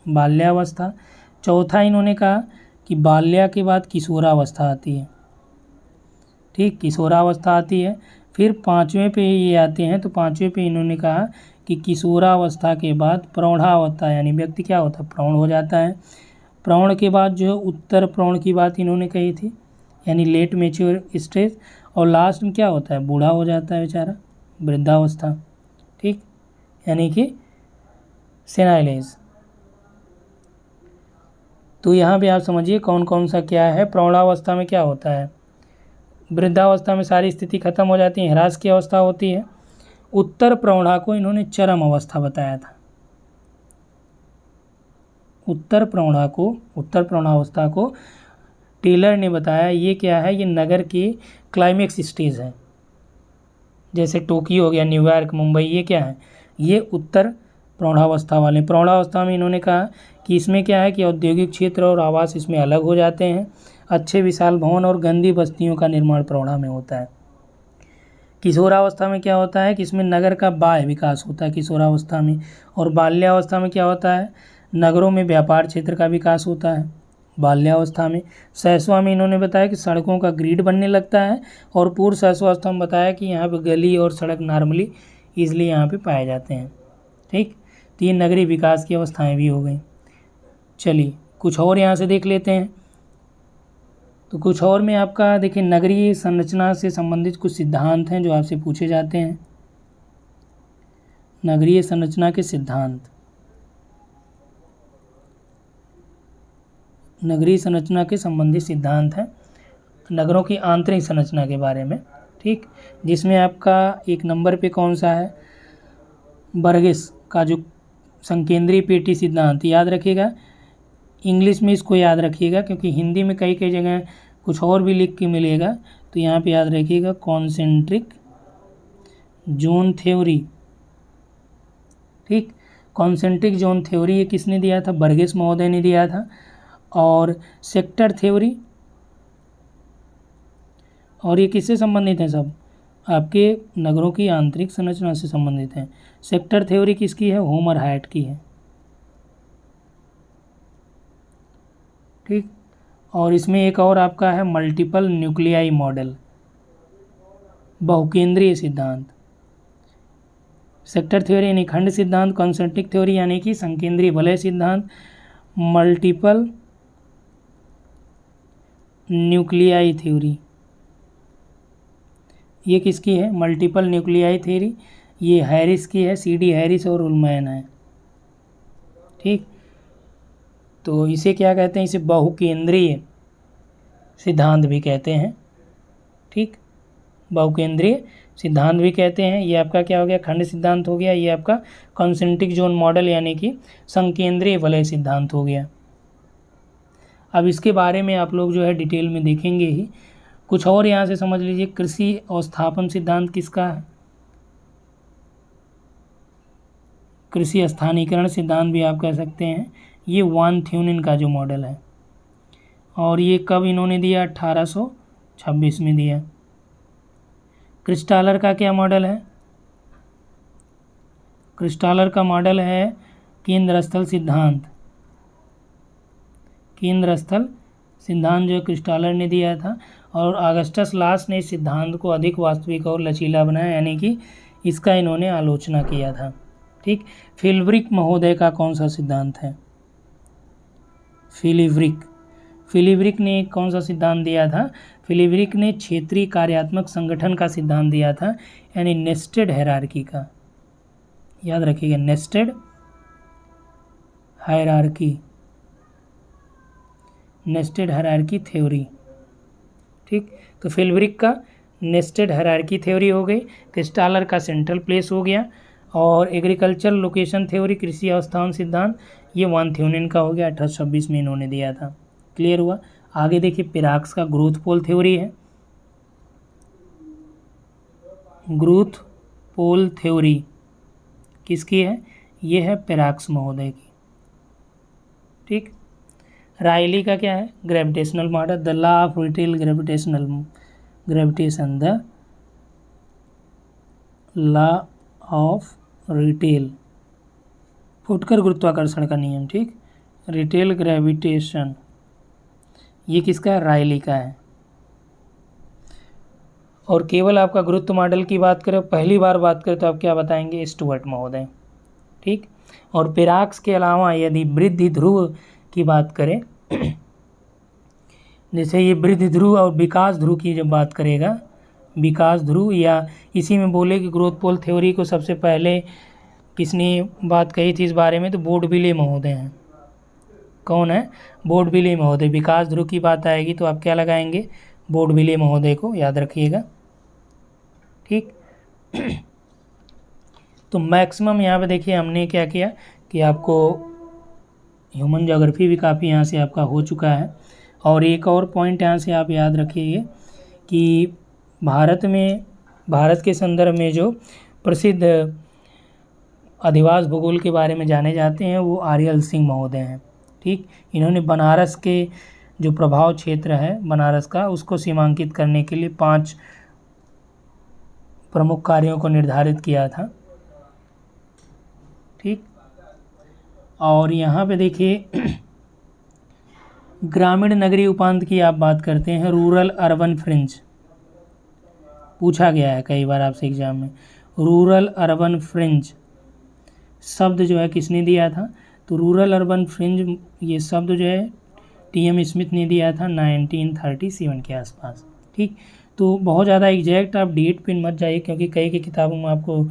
बाल्यावस्था। चौथा इन्होंने कहा कि बाल्या के बाद किशोरावस्था आती है। ठीक, किशोरावस्था आती है। फिर 5वें पे ये आते हैं, तो 5वें पे इन्होंने कहा कि किशोरावस्था के बाद प्रौढ़ावस्था, यानी व्यक्ति क्या होता है? प्रौढ़ हो जाता है। प्रौढ़ के बाद जो उत्तर प्रौढ़ की बात इन्होंने कही थी, यानी लेट मेच्योर स्टेज। और लास्ट में क्या होता है? बूढ़ा हो जाता है बेचारा, वृद्धावस्था। ठीक, यानी कि सेनाइल एज। तो यहाँ पे आप समझिए कौन कौन सा क्या है। प्रौढ़ावस्था में क्या होता है? वृद्धावस्था में सारी स्थिति खत्म हो जाती है, ह्रास की अवस्था होती है। उत्तर प्रौढ़ा को इन्होंने चरम अवस्था बताया था। उत्तर प्रौढ़ावस्था को टेलर ने बताया ये क्या है? ये नगर के क्लाइमेक्स स्टेज है। जैसे टोक्यो हो गया, न्यूयॉर्क, मुंबई, ये क्या है? ये उत्तर प्रौढ़ावस्था वाले। प्रौढ़ावस्था में इन्होंने कहा कि इसमें क्या है कि औद्योगिक क्षेत्र और आवास इसमें अलग हो जाते हैं। अच्छे विशाल भवन और गंदी बस्तियों का निर्माण प्रौढ़ा में होता है। किशोरावस्था में क्या होता है कि इसमें नगर का बाह्य विकास होता है किशोरावस्था में। और बाल्यावस्था में क्या होता है? नगरों में व्यापार क्षेत्र का विकास होता है बाल्यावस्था में। शैशवा में इन्होंने बताया कि सड़कों का ग्रिड बनने लगता है। और पूर्व शैशवावस्था में बताया कि यहाँ पे गली और सड़क नॉर्मली ईजिली यहाँ पे पाए जाते हैं। ठीक, 3 नगरीय विकास की अवस्थाएं भी हो गई। चलिए कुछ और यहाँ से देख लेते हैं। तो कुछ और में आपका देखिए नगरीय संरचना से संबंधित कुछ सिद्धांत हैं जो आपसे पूछे जाते हैं। नगरीय संरचना के सिद्धांत, नगरीय संरचना के संबंधित सिद्धांत हैं नगरों की आंतरिक संरचना के बारे में। ठीक, जिसमें आपका 1 नंबर पे कौन सा है? बर्गेस का जो संकेंद्रीय पेटी सिद्धांत, याद रखिएगा, इंग्लिश में इसको याद रखिएगा क्योंकि हिंदी में कई कई जगह कुछ और भी लिख के मिलेगा, तो यहाँ पे याद रखिएगा कॉन्सेंट्रिक जोन थ्योरी। ठीक, कॉन्सेंट्रिक जोन थ्योरी ये किसने दिया था? बर्गेस महोदय ने दिया था। और सेक्टर थ्योरी, और ये किससे संबंधित है? सब आपके नगरों की आंतरिक संरचना से संबंधित है। सेक्टर थ्योरी किसकी है? होमर हायट की है। ठीक, और इसमें एक और आपका है मल्टीपल न्यूक्लियाई मॉडल, बहुकेंद्रीय सिद्धांत। सेक्टर थ्योरी यानी खंड सिद्धांत, कॉन्सेंट्रिक थ्योरी यानी कि संकेंद्रीय वलय सिद्धांत, मल्टीपल न्यूक्लियाई थ्योरी ये किसकी है? मल्टीपल न्यूक्लियाई थ्योरी ये हैरिस की है, CD हैरिस और उलमैन है। ठीक, तो इसे क्या कहते हैं? इसे बहुकेंद्रीय सिद्धांत भी कहते हैं। ठीक, बहुकेंद्रीय सिद्धांत भी कहते हैं। ये आपका क्या हो गया? खंड सिद्धांत हो गया। ये आपका कॉन्सेंट्रिक जोन मॉडल यानी कि संकेंद्रीय वलय सिद्धांत हो गया। अब इसके बारे में आप लोग जो है डिटेल में देखेंगे ही। कुछ और यहाँ से समझ लीजिए, कृषि अवस्थापन सिद्धांत किसका है? कृषि स्थानीकरण सिद्धांत भी आप कह सकते हैं। ये वान थ्यूनिन का जो मॉडल है, और ये कब इन्होंने दिया? 1826 में दिया। क्रिस्टालर का क्या मॉडल है? क्रिस्टालर का मॉडल है केंद्र स्थल सिद्धांत। केंद्र स्थल सिद्धांत जो क्रिस्टालर ने दिया था, और ऑगस्टस लास ने इस सिद्धांत को अधिक वास्तविक और लचीला बनाया, यानी कि इसका इन्होंने आलोचना किया था। ठीक, फिलिब्रिक महोदय का कौन सा सिद्धांत है? फिलिब्रिक ने कौन सा सिद्धांत दिया था? फिलिब्रिक ने क्षेत्रीय कार्यात्मक संगठन का सिद्धांत दिया था, यानी नेस्टेड हायरार्की का। याद रखिएगा, नेस्टेड हायरार्की थ्योरी। ठीक, तो फिलिब्रिक का नेस्टेड हायरार्की थ्योरी हो गई, क्रिस्टालर का सेंट्रल प्लेस हो गया, और एग्रीकल्चरल लोकेशन थ्योरी, कृषि अवस्थान सिद्धांत, ये वान थ्यूनिन का हो गया, 1826 में इन्होंने दिया था। क्लियर हुआ? आगे देखिए, पिराक्स का ग्रोथ पोल थ्योरी है। ग्रोथ पोल थ्योरी किसकी है? ये है पिराक्स महोदय की। ठीक, रायली का क्या है? Gravitational model, the law of retail gravitation, the law of retail, फुटकर गुरुत्वाकर्षण का नियम। ठीक, रिटेल ग्रेविटेशन ये किसका है? रायली का है। और केवल आपका गुरुत्व मॉडल की बात करें, पहली बार बात करें तो आप क्या बताएंगे? स्टुअर्ट महोदय। ठीक, और पिराक्स के अलावा यदि वृद्धि ध्रुव की बात करें, जैसे ये वृद्धि ध्रुव और विकास ध्रुव की जब बात करेगा, विकास ध्रुव, या इसी में बोले कि ग्रोथ पोल थ्योरी को सबसे पहले किसने बात कही थी इस बारे में? तो बोर्डविले महोदय हैं। कौन है? बोर्डविले महोदय। विकास ध्रुव की बात आएगी तो आप क्या लगाएंगे? बोर्डविले महोदय को, याद रखिएगा। ठीक, तो मैक्सिमम यहाँ पे देखिए हमने क्या किया कि आपको ह्यूमन ज्योग्राफी भी काफ़ी यहाँ से आपका हो चुका है। और एक और पॉइंट यहाँ से आप याद रखिए कि भारत के संदर्भ में जो प्रसिद्ध अधिवास भूगोल के बारे में जाने जाते हैं वो आर्यल सिंह महोदय हैं। ठीक, इन्होंने बनारस के जो प्रभाव क्षेत्र है बनारस का, उसको सीमांकित करने के लिए 5 प्रमुख कार्यों को निर्धारित किया था। ठीक, और यहाँ पे देखिए ग्रामीण नगरीय उपांत की आप बात करते हैं, रूरल अर्बन फ्रिंज पूछा गया है कई बार आपसे एग्जाम में। रूरल अर्बन फ्रिंज शब्द जो है किसने दिया था? तो रूरल अर्बन फ्रिंज ये शब्द जो है TM स्मिथ ने दिया था 1937 के आसपास। ठीक, तो बहुत ज़्यादा एग्जैक्ट आप डेट पिन मत जाइए, क्योंकि कई की किताबों में आपको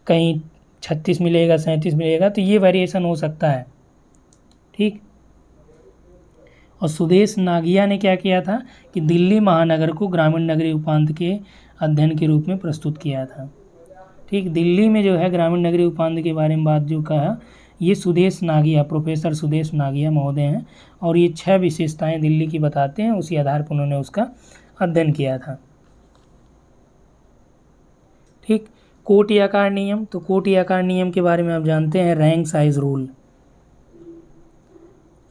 कहीं 36 मिलेगा, 37 मिलेगा, तो ये वेरिएशन हो सकता है। ठीक, और सुदेश नागिया ने क्या किया था कि दिल्ली महानगर को ग्रामीण नगरीय उपांत के अध्ययन के रूप में प्रस्तुत किया था। ठीक, दिल्ली में जो है ग्रामीण नगरीय उपान्ह के बारे में बात जो कहा, ये सुदेश नागिया, प्रोफेसर सुदेश नागिया महोदय हैं, और ये 6 विशेषताएं दिल्ली की बताते हैं, उसी आधार पर उन्होंने उसका अध्ययन किया था। ठीक, कोटि आकार नियम, तो कोटि आकार नियम के बारे में आप जानते हैं, rank size rule.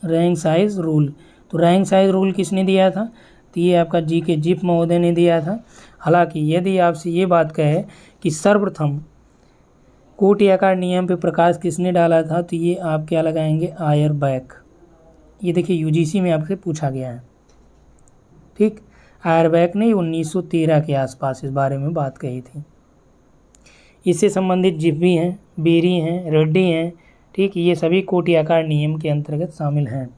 Rank size rule, तो रैंक साइज रूल किसने दिया था? तो ये आपका जीके जिप महोदय ने दिया था। हालांकि यदि आपसे ये बात कहे कि सर्वप्रथम कोटि आकार नियम पे प्रकाश किसने डाला था, तो ये आप क्या लगाएंगे, आयरबैक। ये देखिए यूजीसी में आपसे पूछा गया है। ठीक, आयरबैक ने 1913 के आसपास इस बारे में बात कही थी। इससे संबंधित जिप्पी हैं, बेरी हैं, रेड्डी हैं। ठीक, ये सभी कोटि आकार नियम के अंतर्गत शामिल हैं।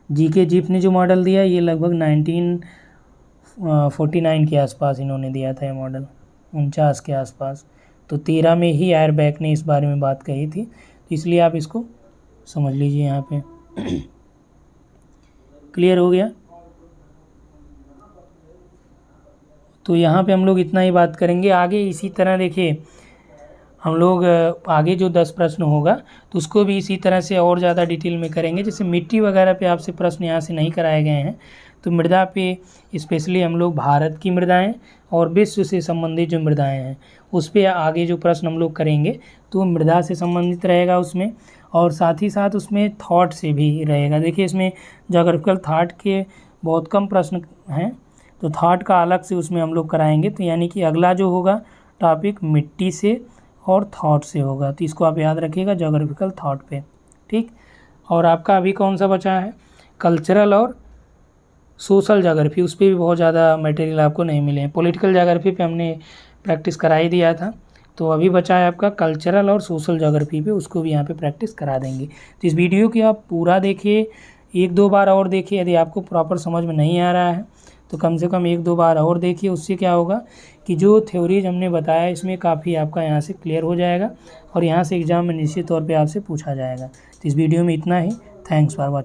जीके जिप ने जो मॉडल दिया, ये लगभग 1949 के आसपास इन्होंने दिया था ये मॉडल, 49 के आसपास। तो 13 में ही आयरबैक ने इस बारे में बात कही थी, तो इसलिए आप इसको समझ लीजिए यहाँ पे। क्लियर हो गया? तो यहाँ पे हम लोग इतना ही बात करेंगे। आगे इसी तरह देखिए हम लोग आगे जो 10 प्रश्न होगा तो उसको भी इसी तरह से और ज़्यादा डिटेल में करेंगे। जैसे मिट्टी वगैरह पे आपसे प्रश्न यहाँ से नहीं कराए गए हैं, तो मृदा पे स्पेशली हम लोग भारत की मृदाएं और विश्व से संबंधित जो मृदाएं हैं उस पर आगे जो प्रश्न हम लोग करेंगे तो मृदा से संबंधित रहेगा उसमें, और साथ ही साथ उसमें थॉट से भी रहेगा। देखिए इसमें जोग्राफिकल थॉट के बहुत कम प्रश्न हैं, तो थॉट का अलग से उसमें हम लोग कराएंगे। तो यानी कि अगला जो होगा टॉपिक मिट्टी से और थॉट से होगा, तो इसको आप याद रखिएगा, जोग्राफिकल थॉट पे। ठीक, और आपका अभी कौन सा बचा है, कल्चरल और सोशल जोग्राफी, उस पर भी बहुत ज़्यादा मटेरियल आपको नहीं मिले हैं। पॉलिटिकल जोग्राफी पे हमने प्रैक्टिस करा ही दिया था, तो अभी बचा है आपका कल्चरल और सोशल जोग्राफी पे, उसको भी यहाँ पे प्रैक्टिस करा देंगे। तो इस वीडियो की आप पूरा देखिए, 1-2 बार और देखिए। यदि आपको प्रॉपर समझ में नहीं आ रहा है तो कम से कम 1-2 बार और देखिए। उससे क्या होगा कि जो थ्योरीज हमने बताया इसमें काफ़ी आपका यहाँ से क्लियर हो जाएगा, और यहाँ से एग्ज़ाम में निश्चित तौर पे आपसे पूछा जाएगा। तो इस वीडियो में इतना ही। Thanks for watching.